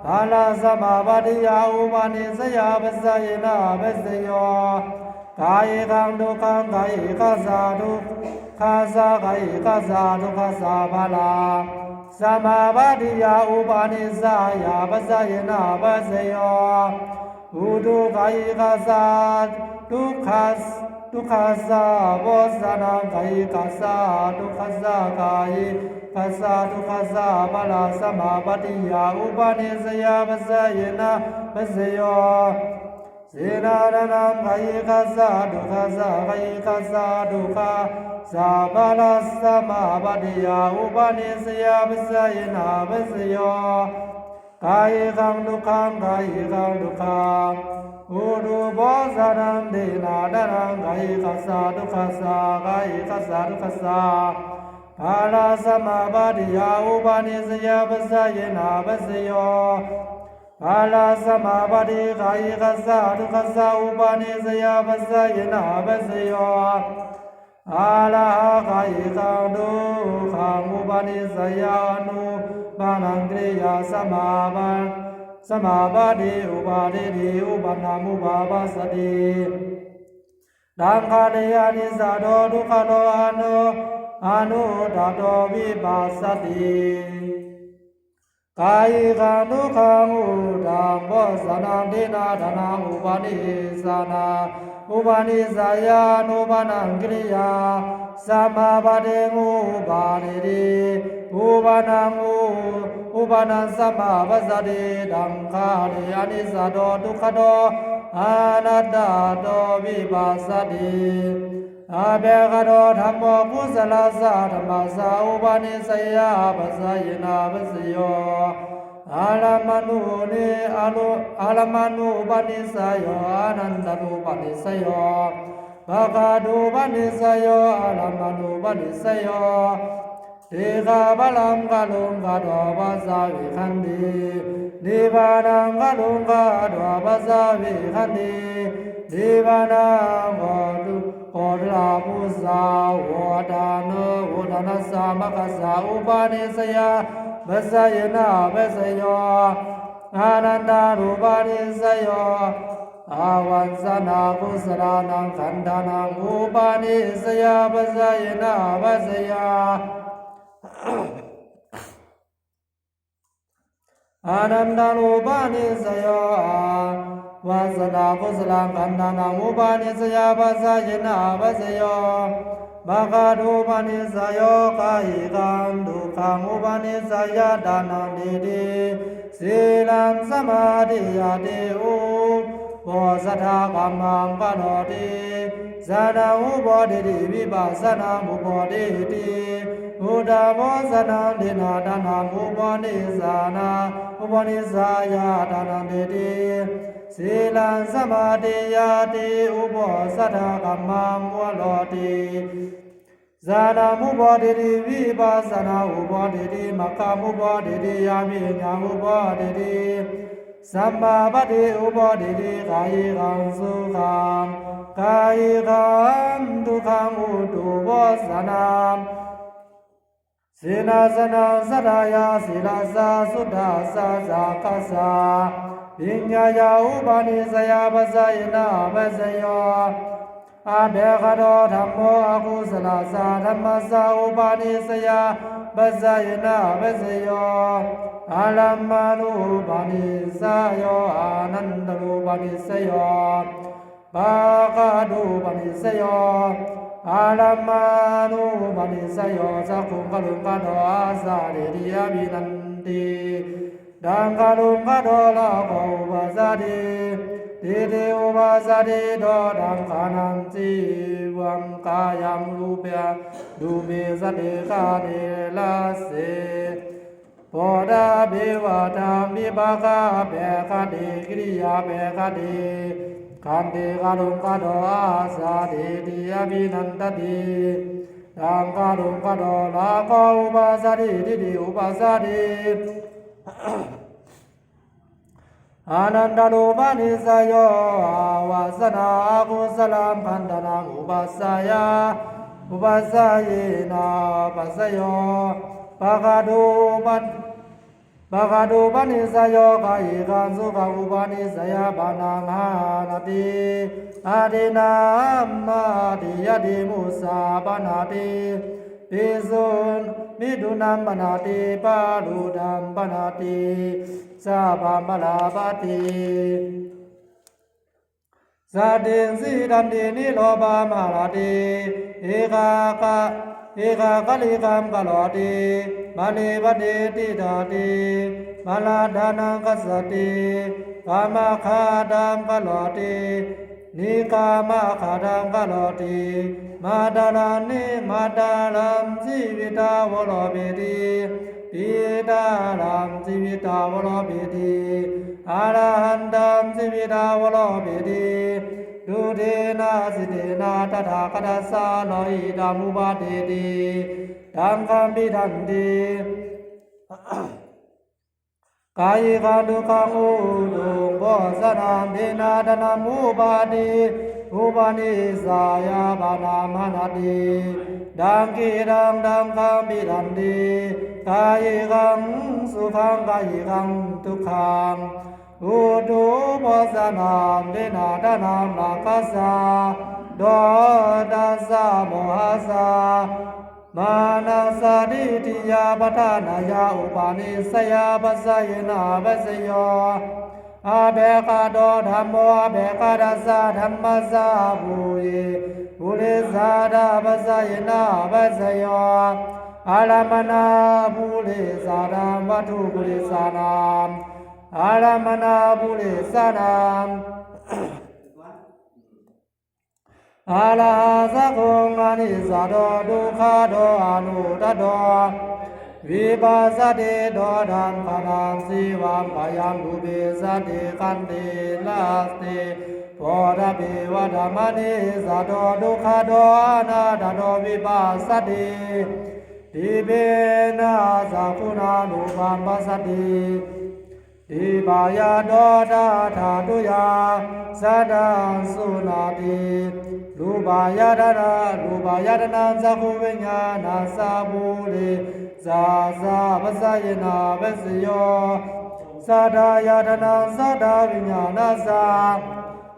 ภาลาสมาปฏิยาอุปาณิสยาปัสสะเยนะปัสสโยกายิคังดุขังกายิคัสสะดุขัสสะกายิคัสสะดุขัสสะภาลาสมาปฏิยาอุปาณิสยาปัสสะเยนะปัสสโยอุดุกายิคัสสะดุขัสทุกขัสสะโวสานังกายิคัสสะทุกขัสสะกายิคัสสะทุกขัสสะภาลาสมาปฏิยาอุปาณิสยาปัสสะเยนะปัสสโยสีนานังกายิคัสสะทุกขัสสะกายิคัสสะทุกขัสสะภาลาสมาปฏิยาอุปาณิสยาปัสสะเยนะปัสสโยกายิคังทุกขังกายิคังทุกขังอุรุโภสานันเดนาดานังกายิคัสสะทุกขัสสะกายิคัสสะทุกขัสสะภาลาสมาปฏิยาอุปาณิสยาปัสสะเยนะปัสสโยภาลาสมาปฏิกายิคัสสะทุกขัสสะอุปาณิสยาปัสสะเยนะปัสสโยอาลาหะกายิคังดุขังอุปาณิสยานุปานังกริยาสมาปฏิอุปาทิติอุปนามุปาปัสสติดังคาเดยานิสาโดทุกขโลอนุตโตวิปัสสติกายิคังทุกขังอุดังโพสนังทินาธนังอุปาณิสานาอุปาณิสายานุปานังกิริยาสมาปฏิอุปาทิติอุปนังสมาปัสสติดังคาเดยานิสาโดทุกขโล อานัตตาโตวิปัสสติอาเบกโตธรรมโมกุศลสะธรรมสะอุปาณิสยาปัสสยนาปัสสโยอาลามนุนิอาลามานุปาณิสโยอานันตานุปาณิสโยภะคะดูปาณิสโยอาลามานุปาณิสโยเทกาบาลังกาลุงกาดวปัสสาวิคันตินิบานังกาลุงกาดวปัสสาวิคันตินิบานังโกลาปุสาวดานวดานัสสะมะกัสสะอุปาณิสยาปัสสยนาปัสสโยอานันตารูปาณิสโยอาวันสนากุศลานังขันธานังอุปาณิสยาปัสสยนาปัสสยาอานันตารูปาณิสโยวัสนากุศลขันธานังอุปาณิสยาปัสสยนาปัสสโยบาคาดูปานิสโยกายิกันดุขังอุปาณิสยาดานังดีดีศีลังสมาธิยาติอุโพสัทธากัมมังกโนติสานาอุโพธิติวิปัสสนาอุโพธิติอุดาโมสนาดินาดานังอุโพนิสานาอุโพนิสายาดานังดีดีศีลังสมาธิยาติอุโพสัทธากัมมังวโลติဇာနာမုဘောတိတိဝိပါစနာဥဘောတိတိမကမုဘောတိတိယာမိညာမုဘောတိတိသမ္မာပတိဥဘောတိတိကာယေကံသုခံကာယေကံဒုက္ခမုတုဘောဇာနာစေနာဇနာသတ္တယာศีลาစာသုဒ္ဓစာဇာကသပညာယဥပနိစယပဇယနာပဇယောอาเบกโตธรรมโมอกุศลสาธรรมสาอุปาณิสยาปัสสยนาปัสสโยอาลัมมานุปาณิสโยอานันตรูปาณิสโยปาคาดูปาณิสโยอาลัมมานุปาณิสโยสักขุงกลุงกโตอาสาเดริยบินันติดังกลุงกโตลาโกปัสสะติติติอุปาสติโดดังขานังจีวังกายังรูปะดูเมสติกาเนลาเสโพดาเบวะธรรมิปะกาเบกะเดกิริยาเบกะเดขันติกาลุงกะโดอาสาเดติยบินันตติดังกาลุงกะโดลาโกอุปาสติติติอุปาสติอานันตารูปานิสโยอาวาสนากุศลขันธานังอุปัสสยาอุปัสสยนาปัสสโยปะคาดูปานิสโยกายิกันสุขังอุปาณิสยาปานังหานาติอาดินามาติยติมุสาปนาติปิสุนมิดุนัมปนาติปาลุดัมปนาติสาปามปลาปติสาเดนสีดันตินิโลบามาลาติเอกากลิกัมกโลติมานิปติติดาติมาลาดานังกัสสติกามาคาดัมกโลตินิกามาคาดัมกโลติมาดาลานิมาดาลัมสีวิตาวโลเบติปิดาลัมสีวิตาวโลเบติอาราหันตัมสีวิตาวโลเบติดุเดนะสิเดนะตถาคตสาโลหิตามุปาเตติดังคัมปิดันติกายิกันดุขังอุตุงโพสนังเดนาดนามุปาติอุปาณิสายาปานามนาติดังกีดังคัมปิดันติกายิกันสุขังกายิกันทุกขังอุตุโพสนังเดนาดนามาคัสสะโดดัสสะโมหัสสะมานาสาดิติยาปทานายาอุปาณิสยาปัสสยนาปัสสโยอาเบกาโดธรรมโมอาเบกาดัสสะธรรมสาภูเยภูริสาดาปัสสยนาปัสสโยอาลามนาภูริสาดามวัตถุภูริสานามอาลามนาภูริสานาม อาลาสักขุงอานิสาโดดุขาโดอนุตโดวิปัสสติโดดังขนังสีวังพยังดุเบสติกันติลาสติโพธเบวะธรรมนิสาโดดุขาโดอนาตโดวิปัสสติทิเบนะสักขุนานุปัมปัสสติทิบายาโดดาธาตุยาสัดดังสุนาติรูปายาดนาสักขุวิญญาณสัพพุริสาสะปัสสยนาปัสสโยสัดายาดนาสัดดาวิญญาณสัพ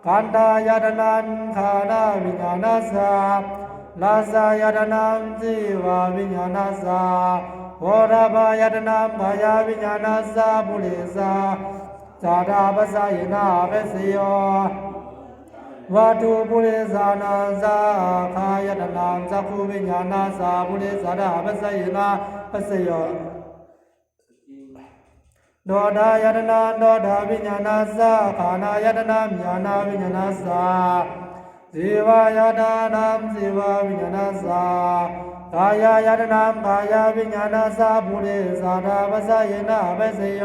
ขันธายาดนังขานาวิญญาณสัพลาสายาดนังจีวาวิญญาณสัพโหราบายาดนังพยาวิญญาณสัพปุริสาสัดดาปัสสยนาปัสสโยวัตถุปุริสานังสัพขายาดนังสัพพุวิญญาณสัพปุริสัดดาปัสสยนาปัสสโยโดดายตนาโดดาวิญญาณสัพขานายตนาญาณวิญญาณสัพสีวายตนาสีวาวิญญาณสัพกายายตนากายวิญญาณสัพปุริสัดดาปัสสยนาปัสสโย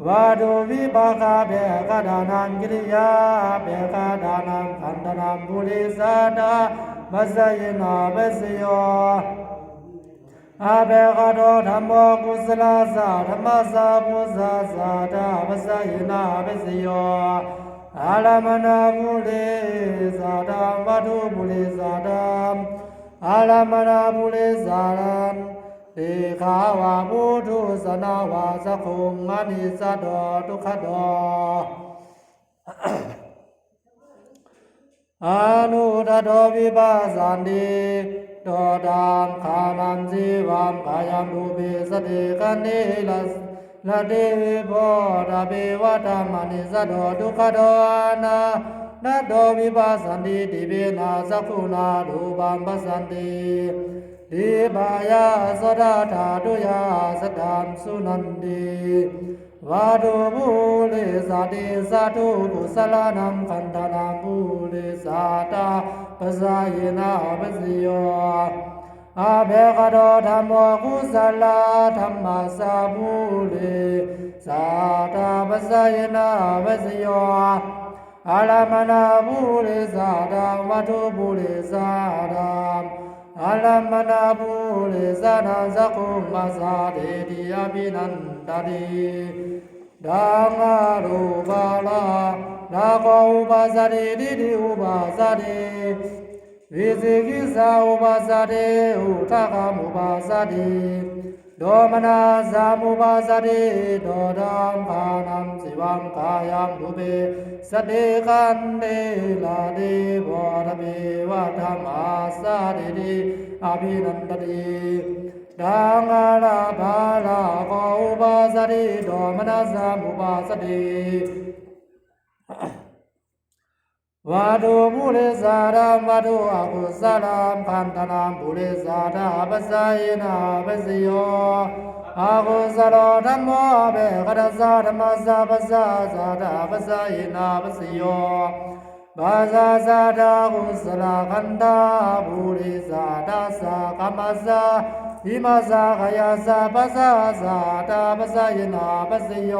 วาดุวิปากาเบกดานังกิริยาเบกดานังขันธนังปุริสัดดาปัสสยนาปัสสโยอาเบกโดธัมโมกุศลสะธัมมสะพุทธะสะดาปัสสยนาปัสสโยอาลามนาภูริสัดาวัตถุภูริสัดาอาลามนาภูริสัดาเดขาวาพุทธุสนาวาสักขุงอานิสสโดทุกขโดอนุตโดวิปัสสันติโดดังขานันจีวังกายังรูปิสติกันนิละเดวิโพธเบวะธรรมนิสโดทุกขโดนานาโดวิปัสสันติติเบนะสักขุนารูปัมปัสสันติดิบายาสดาธาตุยาสดัมสุนันติวาดุภูริสาติสาธุกุศลนัมขันธนาภูริสาตาปัสสยนาปัสสโยอาเบกโดธัมโมกุศลธัมมาสาภูริสาตาปัสสยนาปัสสโยอาลามนาภูริสาดังวัตถุภูริสาดังอาลามนาภูริสานังสักขุมัสสะเดติอภินันตติดังอารูปาลานาโกอุปัสสติดิติอุปัสสติวิสิกิสาอุปัสสติอุทาคามุปัสสติโดมนาสามุปัสสติโดดังภานัมสิวังกายังดุเบสติกันเดลาเดโพธเบวะธรรมาสาติอภินันตติดังอาลาภาลาโกอุปัสสติโดมนาสามุปัสสติวาดุภูริสาดามวาดุอกุศลามขันธนามภูริสาดาปัสสยนาปัสสโยอากุศลธัมโมเบกดัสสะธัมมัสสะปัสสะสาดาปัสสยนาปัสสโยปัสสะสาดากุศลขันธาภูริสาดาสะกัมมัสสะอิมัสสะขยาสะปัสสะสาดาปัสสยนาปัสสโย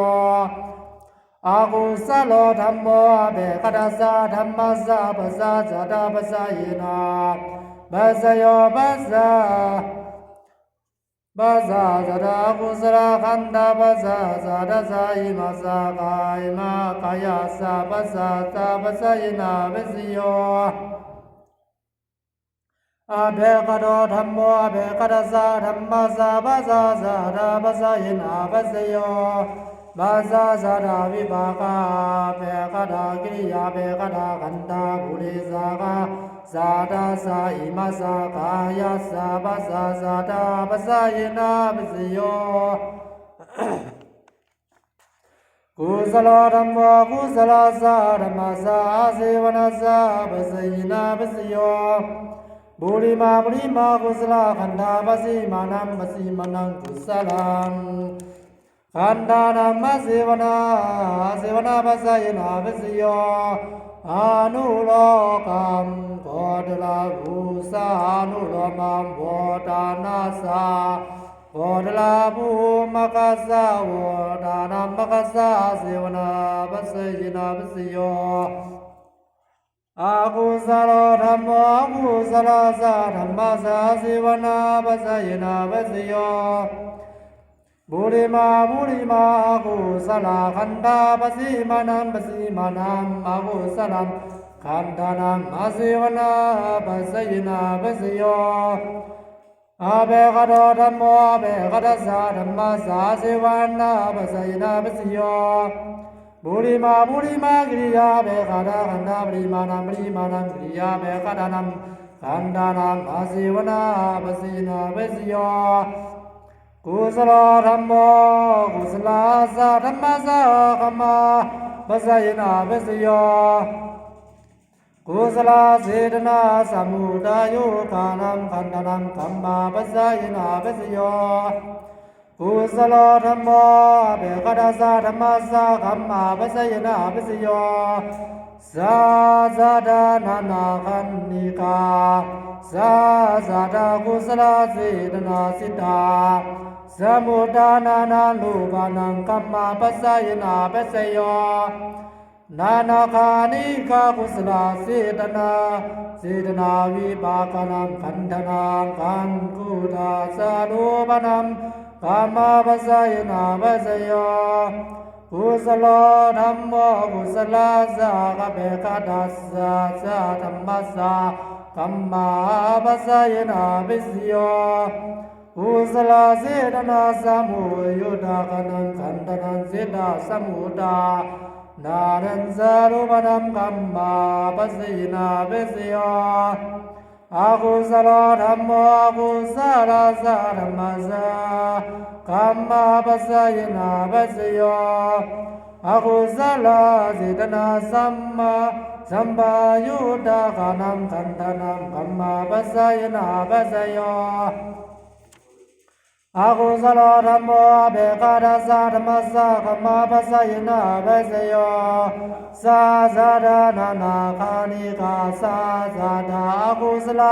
อากุศลธัมโมเบกดัสสะธัมมัสสะปัสสะสาดาปัสสยนาปัสสโยปัสสะปัสสะสาดากุศลขันธาปัสสะสาดาสะอิมัสสะกายมากายาสะปัสสะสาปัสสยนาปัสสโยอาเบกโดธัมโมเบกดัสสะธัมมัสสะปัสสะสาดาปัสสยนาปัสสโยปัสสะสาดาวิปากาเบกดากิริยาเบกดาขันธาภูริสากาสาดาสาอิมัสสะกายาสะปัสสะสาดาปัสสยนาปัสสโยกุศลธัมโมกุศลสะธัมมัสสะอาเสวนัสสะปัสสยนาปัสสโยบุริมากุศลขันธาปัสสิมานังปัสสิมานังกุศลังขันธานัมมะเสวนาปัสสยนาปัสสโยอ อนุโลกัมโพธลาภูสานุโลมัมโพธานาสาโพธลาภูมะกัสสะโวดานัมมะกัสสะเสวนาปัสสยินาปัสสโยอากุสโลธัมโมอากุสลสะธัมมัสสะเสวนาปัสสยินาปัสสโยบุริมาอากุสลขันธาปัสสิมานัมอากุสลัมขันธานัมอาเสวนาปัสสยินาปัสสโยอาเบกะโดธัมโมอาเบกะทัสสะธัมมัสสะเสวนาปัสสยินาปัสสโยบุริมากิริยาเบกะดาขันธาปริมานัมกิริยาเบกะดานัมขันธานัมอาเสวนาปัสสยินาปัสสโยกุศลธัมโมกุศลสะธัมมัสสะคัมมาปัสสยินาปัสสโยกุศลเจตนาสมุทายุกานัมขันธนัมคัมมาปัสสยินาปัสสโยกุศลธัมโมเบกะทัสสะธัมมัสสะคัมมาปัสสยินาปัสสโยสาสะดานานาคันนิกาสาสะดากุศลเจตนาสิตาสมุทานาลูปานังคัมมาปัสสยินาปัสสโยนานาคานิกากุศลเจตนาวิปากานังขันธนังขันกุตาสารูปนัมคัมมาปัสสยินาปัสสโยกุศลธัมโมกุศลสะกะเบกะทัสสะสะธัมมัสสะคัมมาปัสสยินาปัสสโยกุศลเจตนาสมุยุตากานังขันธนังเจตาสมุตานารันสารุปนัมคัมมาปัสสยินาปัสสโยอากุศลธัมโมอากุศลสะธัมมัสสะคัมมาปัสสยินาปัสสโยอากุศลเจตนาสัมปายุตากานังขันธนังคัมมาปัสสยินาปัสสโยอากุศลธัมโมเบกะทัสสะธัมมัสสะคัมมาปัสสยินาปัสสโยสาสะดานานาคานิกาสาสะดาอากุศล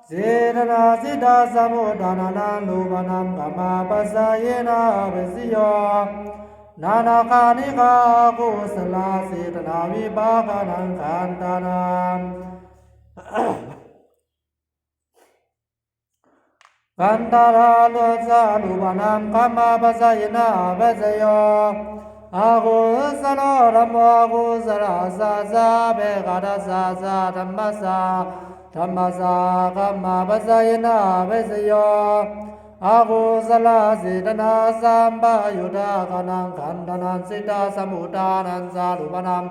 เจตนาสิตาสมุทานาลูปานัมคัมมาปัสสยินาปัสสโยนานาคานิกากุศลเจตนาวิปากานังขันธานัมขันธาราลุสาลูปานัมคัมมาปัสสยินาปัสสโยอากุศลธัมโมอากุศลสะสะเบกะทัสสะสะธัมมัสสะคัมมาปัสสยินาปัสสโยอากุศลเจตนาสัมปายุตากานังขันธนังสิตาสมุทานันสารูปนัม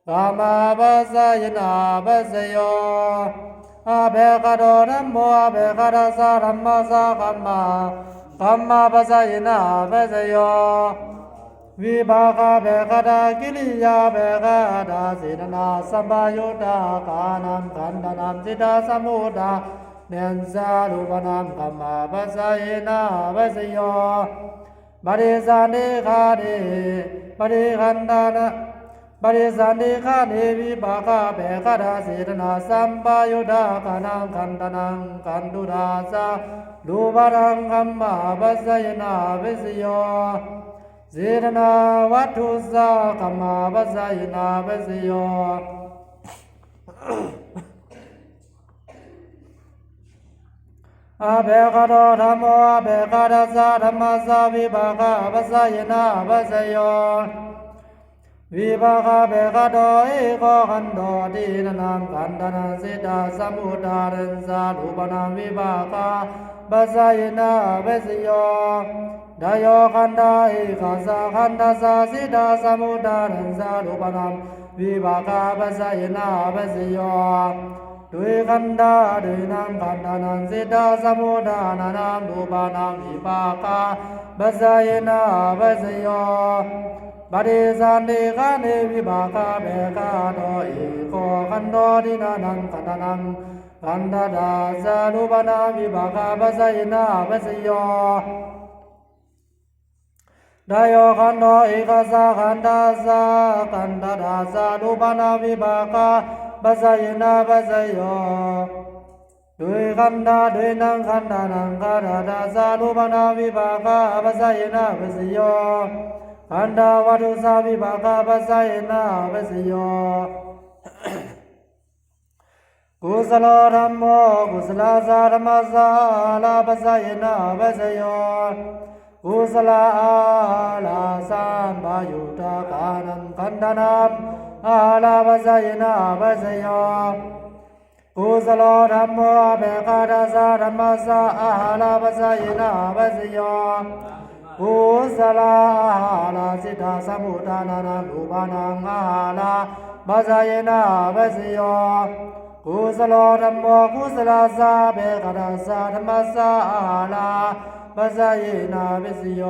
คัมมาปัสสยินาปัสสโยอาเบกะโดธัมโมอาเบกะทัสสะธัมมัสสะคัมมาปัสสยินาปัสสโยวิภาคเบกะดากิริยาเบกะดาเจตนาสัมปายุตากานังขันธนังสิตาสมุทาเนนสารูปนัมคัมมาปัสสยินาปัสสโยบริสันติคาเนบริขันธานะบริสันติคาเนวิภาคเบกะดาเจตนาสัมปายุตากานังขันธนังขันตุดาสารูปนังคัมมาปัสสยินาปัสสโยเจตนาวัตถุสะคัมมาปัสสยินาปัสสโยอาเบกะโดธัมโมอาเบกะทัสสะธัมมัสสะวิภาคปัสสยินาปัสสโยวิภาคเบกะโดเอโกขันโดตินะนัมขันธนังสิตาสมุทารันสารูปนัมวิภาคปัสสยินาปัสสโยดโยขันธาเอกสะขันธสะสิตาสมุทารันสารูปนัมวิภาคปัสสยินาปัสสโยด้วยขันธาด้วยนามขันธานังสิตาสมุทานานัมรูปนัมวิภาคปัสสยินาปัสสโยบริสันติคาเนวิภาคเบกะโดเอโกขันโดดินานังขันธนังขันธดาสารูปนัมวิภาคปัสสยินาปัสสโย ดายขันโตเอกสาขันธาสาขันธดาสารูปนาวิภาคาปัสสยนาปัสสโยด้วยขันธาด้วยนังขันธานังขันธดาสารูปนาวิภาคาปัสสยนาปัสสโยขันธาวัตุสาวิภาคาปัสสยนาปัสสโยกุศลธรรมโมกุศลสาธรรมสาลาปัสสยนาปัสสโยกุศลาลาสัมปยุตตะกานังขันธนัมอาลาปัสสยนาปัสสโยกุศลธรรมโมเบกาทัสสะธรรมสาอาลาปัสสยนาปัสสโยกุศลาลาสิทธาสมุทฐานานังรูปานังอาลาปัสสยนาปัสสโยกุศลธรรมโมกุศลสาเบกาทัสสะธรรมสาอาลาปัสสยนาปัสสโย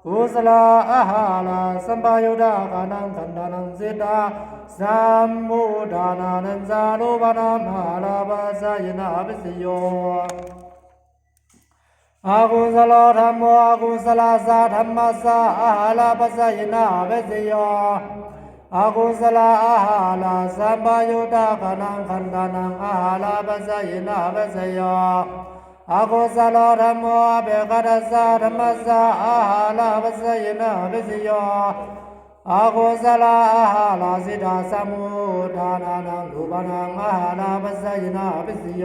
กุศลอาหาลาสัมปยุตตะกานังขันธานังสิทธาสัมมุทฐานานันจารุปนามาลาปัสสยนาปัสสโยอากุศลธรรมโมอากุศลสาธรรมสาอาหาลาปัสสยนาปัสสโยอากุศลอาหาลาสัมปยุตตะกานังขันธานังอาหาลาปัสสยนาปัสสโยอากุศลธรรมโมเบกาทัสสะธรรมสาอาหาลาปัสสยนาปัสสโยอากุศลอาหาลาสิทธาสมุทฐานานังรูปานังอาหาลาปัสสยนาปัสสโย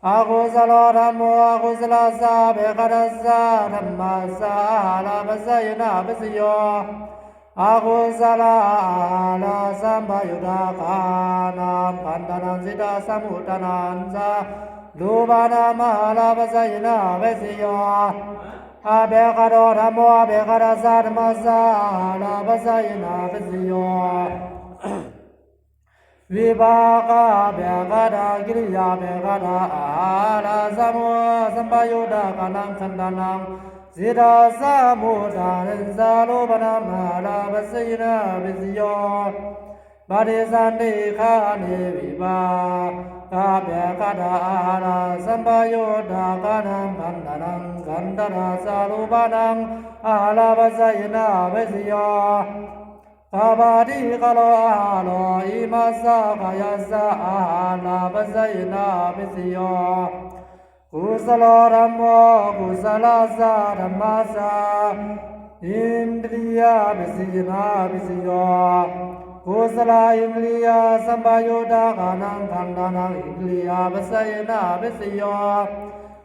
อากุศลธรรมโมอากุศลสาเบกาทัสสะธรรมสาอาหาลาปัสสยนาปัสสโยอากุศลาลาสัมปยุตตะกานังขันธานังสิทธาสมุทฐานันจารูปานามาลาปัสสยนาปัสสโยอาเบกาโตธรรมโมอาเบกาทัสสะธรรมสาอาลาปัสสยนาปัสสโยวิภาคาเบกาดากิริยาเบกาดาอาลาสัมโมสัมปยุตตะกานังขันธานังสิทธาสมุทฐานันจารุปนามาลาปัสสยนาปัสสโยปฏิสันติฆานิวิภาคาเบกาดาอาลาสัมปยุตตะกานังขันธานังขันธนาสารุปนังอาลาปัสสยนาปัสสโยคาบาติคาโลอาโลอิมัสสะกายสสะอาลาปัสสยนาปัสสโยกุศลธรรมโมกุศลสาธรรมสาอินทรียปัสสยนาปัสสโยกุศลอินทรียสัมปยุตตะกานังขันธานังอินทรียปัสสยนาปัสสโย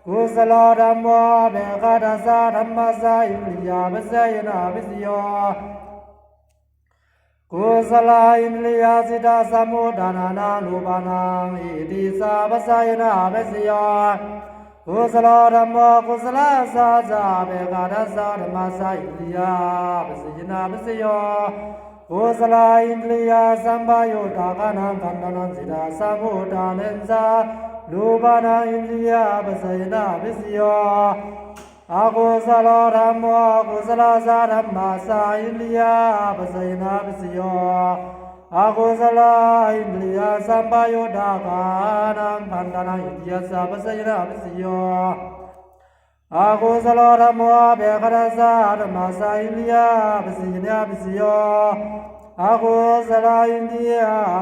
กุศลธรรมโมเบกาทัสสะธรรมสาอินทรียปัสสยนาปัสสโยกุศลอินทรียสิทธาสมุทฐานานังรูปานังอิติสาปัสสยนาปัสสโยกุศลธรรมโมกุศลสาจาเบกาทัสสะธรรมสาอินทรียปัสสยนาปัสสโยกุศลอินทรียสัมปยุตตะกานังขันธานังสิทธาสมุทฐานันจารูปานังอินทรียปัสสยนาปัสสโยอากุศลธรรมโมกุศลสาธรรมสาอินทรียปัสสยนาปัสสโยอากุศลอินทรียสัมปยุตตะกานังขันธานังอินทรียสัปัสสยนาปัสสโยอากุศลธรรมโมเบกาทัสสะธรรมสาอินทรียปัสสยนาปัสสโยอากุศลอินทรีย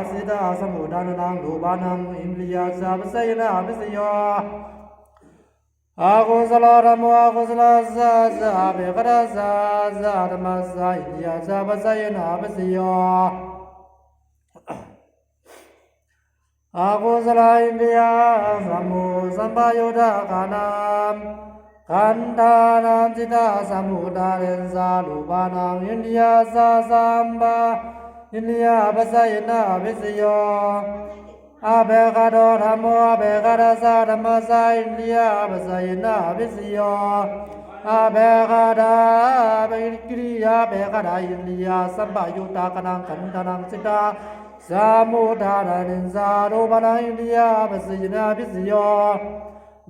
สิทธาสมุทฐานังรูปานังอินทรียสัปัสสยนาปัสสโยอากุศลธรรมโมอากุศลสาสะเบกาทัสสะธรรมสาอินทรียสัปัสสยนาปัสสโยอากุศลอินทรียสัมมุสัมปยุตตะกานังขันธานังสิทธาสมุทฐานันจารูปานังอินทรียสัมปอินทรียปัสสยนาปัสสโยอาเบกาโตธรรมโมอาเบกาทัสสะธรรมสาอินทรียปัสสยนาปัสสโยอาเบกาดาเบกิริยาเบกาดาอินทรียสัมปยุตตะกานังขันธานังสิทธาสมุทฐานันจารูปานังอินทรียปัสสยนาปัสสโย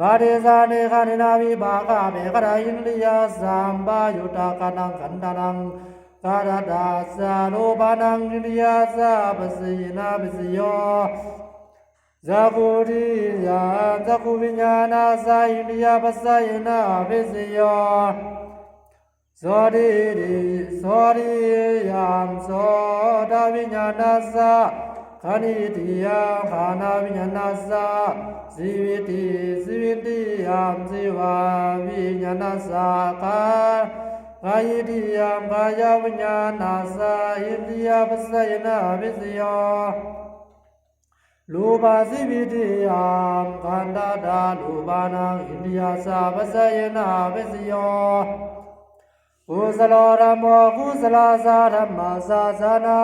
บาริสานิคานินาวิภาคาเบกาดาอินทรียสัมปยุตตะกานังขันธานังกาดาดาสารูปานังอินทรียสัปัสสยนาปัสสโยจักขุริยาจักขุวิญญาณสาอินทรียปัสสยนาปัสสโย โสดิริโสริยามโสดาวิญญาณัสสะคานิติยาคานาวิญญาณัสสะสิวิติสิวิติยามสิวาวิญญาณัสสะกายติยามกายวิญญาณัสสะอินทรียปัสสยนะวิสโยลูปาสิวิติยามกันดาดาลูปานังอินทรียสาปัสสยนะวิสโยกุศลธรรมกุศลสาธรรมสาสนา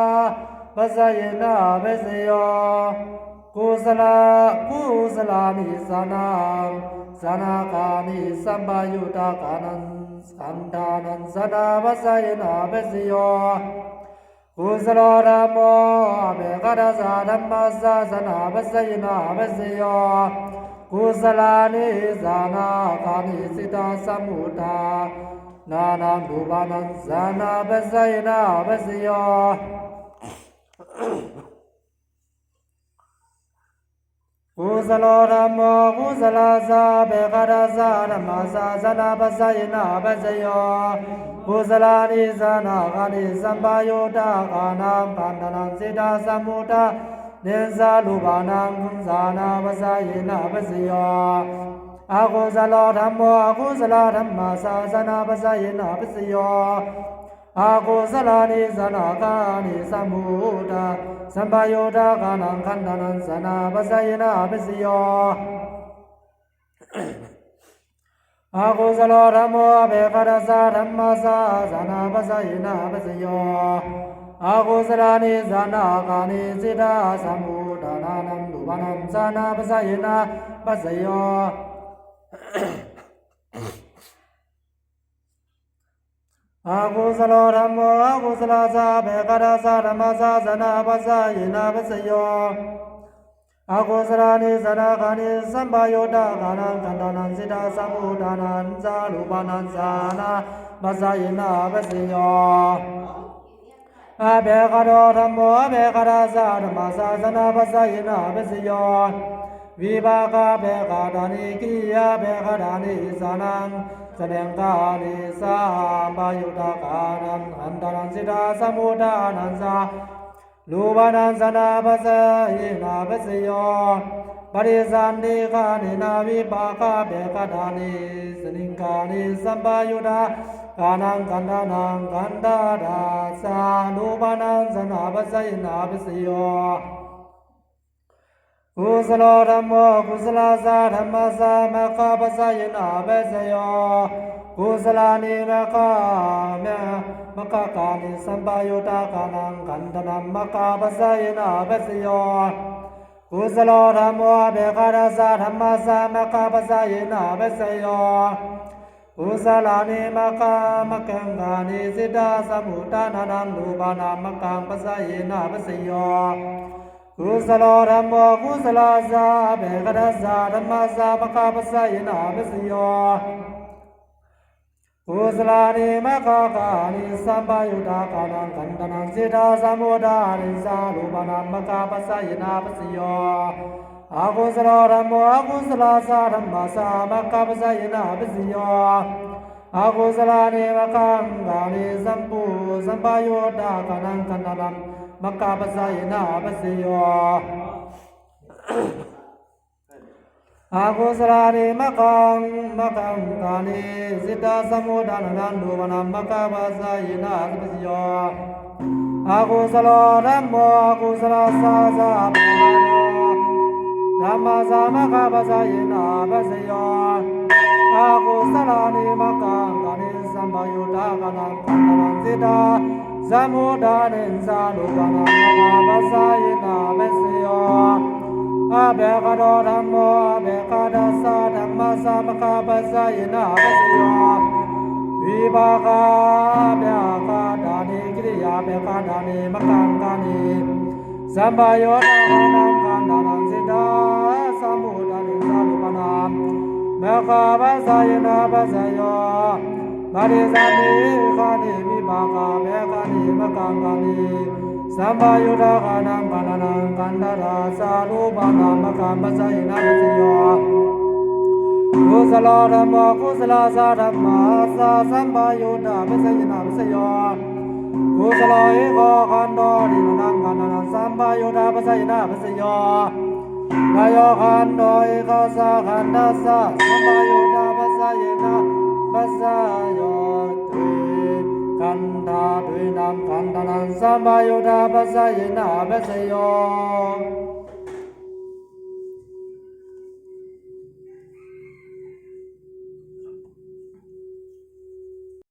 ปัสสยนะวิสโยกุศลนิสานังสนาคานิสัมปยุตตะกานันสันดานันสนาปัสสยนะวิสโยกุศลธรรมเบกดาสาธรรมสาสนาปัสสยนะวิสโยกุศลานิสานาคานิสิตาสมุทานานังรูปานังสานาปัสสยนะวิสโยกุศลธรรมกุศลสาเบกดาสาธรรมสาสนาปัสสยนะปัสสโยกุศลานิสานาคานิสัมปยุตตะกานังกันตนังสิตาสมุทาเนสาลูปานังกุสานาปัสสยนะปัสสโยอกุศลธรรมอกุศลธรรมสาสนาปัสสยนะปัสสโยอกุศลานิสานาคานิสมุทาสัมปยุตตะกานังขันธนังสนาปัสสยนะปัสสโยอกุศลธรรมเบกดาสาธรรมสาสนาปัสสยนะปัสสโยอกุศลานิสานาคานิสิตาสมุทานานังรูปานังสนาปัสสยนะปัสสโยอกุศลธรรมอกุศลสาเบกดาสาธรรมสาสนาปัสสยนะปัสสโยอกุศลานิสานาคานิสัมปยุตตะกานังขันธนังสิตาสมุทานันสารูปานันสานาปัสสยนะปัสสโยอเบกดาธรรมอเบกดาสาธรรมสาสนาปัสสยนะปัสสโยวิภาคเบกดานิกิริยาเบกดานิสานังแสดงกาลิสาปายุตตะกานังขันธนังสิตาสมุทานันสาลูปานังสนาปัสสยนะปัสสโยปริสันติกานินาวิภาคเบกดานิสนิกานิสัมปยุตตะกานังกันธนังกันดาดาสาลูปานังสนาปัสสยนะปัสสโยกุศลธรรมกุศลสาธรรมสามะคาปัสสยนะปัสสโยกุศลานิมะคากานิสัมปยุตตะกานังกันธนัมมะคาปัสสยนะปัสสโยกุศลธรรมเบกดาสาธรรมสามะคาปัสสยนะปัสสโยกุศลานิมะกังกานิสิตาสมุทานานังรูปานังมะกังปัสสยนะปัสสโยกุศลธรรมกุศลสาเบกดาสาธรรมสามะคาปัสสยนะปัสสโยกุศลานิมะคากานิสัมปยุตตะกานังขันธนังสิตาสมุทานิสารูปานังมะคาปัสสยนะปัสสโยอกุศลธรรมอกุศลสาธรรมสามะคาปัสสยนะปัสสโยอกุศลานิมะคังกานิสัมปยุตตะกานังขันธนังมะคาปัสสยนะปัสสโยอากุศลานิมะกังกานิสิตาสมุทานันรูปนัมมะคาปัสสยนะปัสสโยอากุศลธัมโมอากุศลสาสะปะโนธัมมะสามะคาปัสสยนะปัสสโยอากุศลานิมะกังกานิสัมปยุตตะกานังขันธนังสิตาสมุทานิสารูปนัมมะคาปัสสยนะปัสสโยอเบกดาธรรมอเบกดาสาธรรมสามะคาปัสสยนะปัสสโยวิภาคเบกดานิกิริยาเบกดานิมะกังกานิสัมปยุตตะกานังขันธนังสิตาสมุทานิสารูปนัมมะคาปัสสยนะปัสสโยปริสันติกานิวิภาคเบกานิมะกังกานิสัมปยุตตะกานังกันธนังกันดาราสารูปานัมมะคาปัสสยนะปัสสโยอ กุศลธรรมกุศลสาธรรมาสาสัมปายุตาปัสสยนาปัสสยกุศลเอกขันโตดินังขันนังสัมปายุตาปัสสยนาปัสสยนายขันโตเอกสาขันทัสสะสัมปายุตาปัสสยนาปัสสยตุขันธาตุนังขันนังสัมปายุตาปัสสยนาปัสสย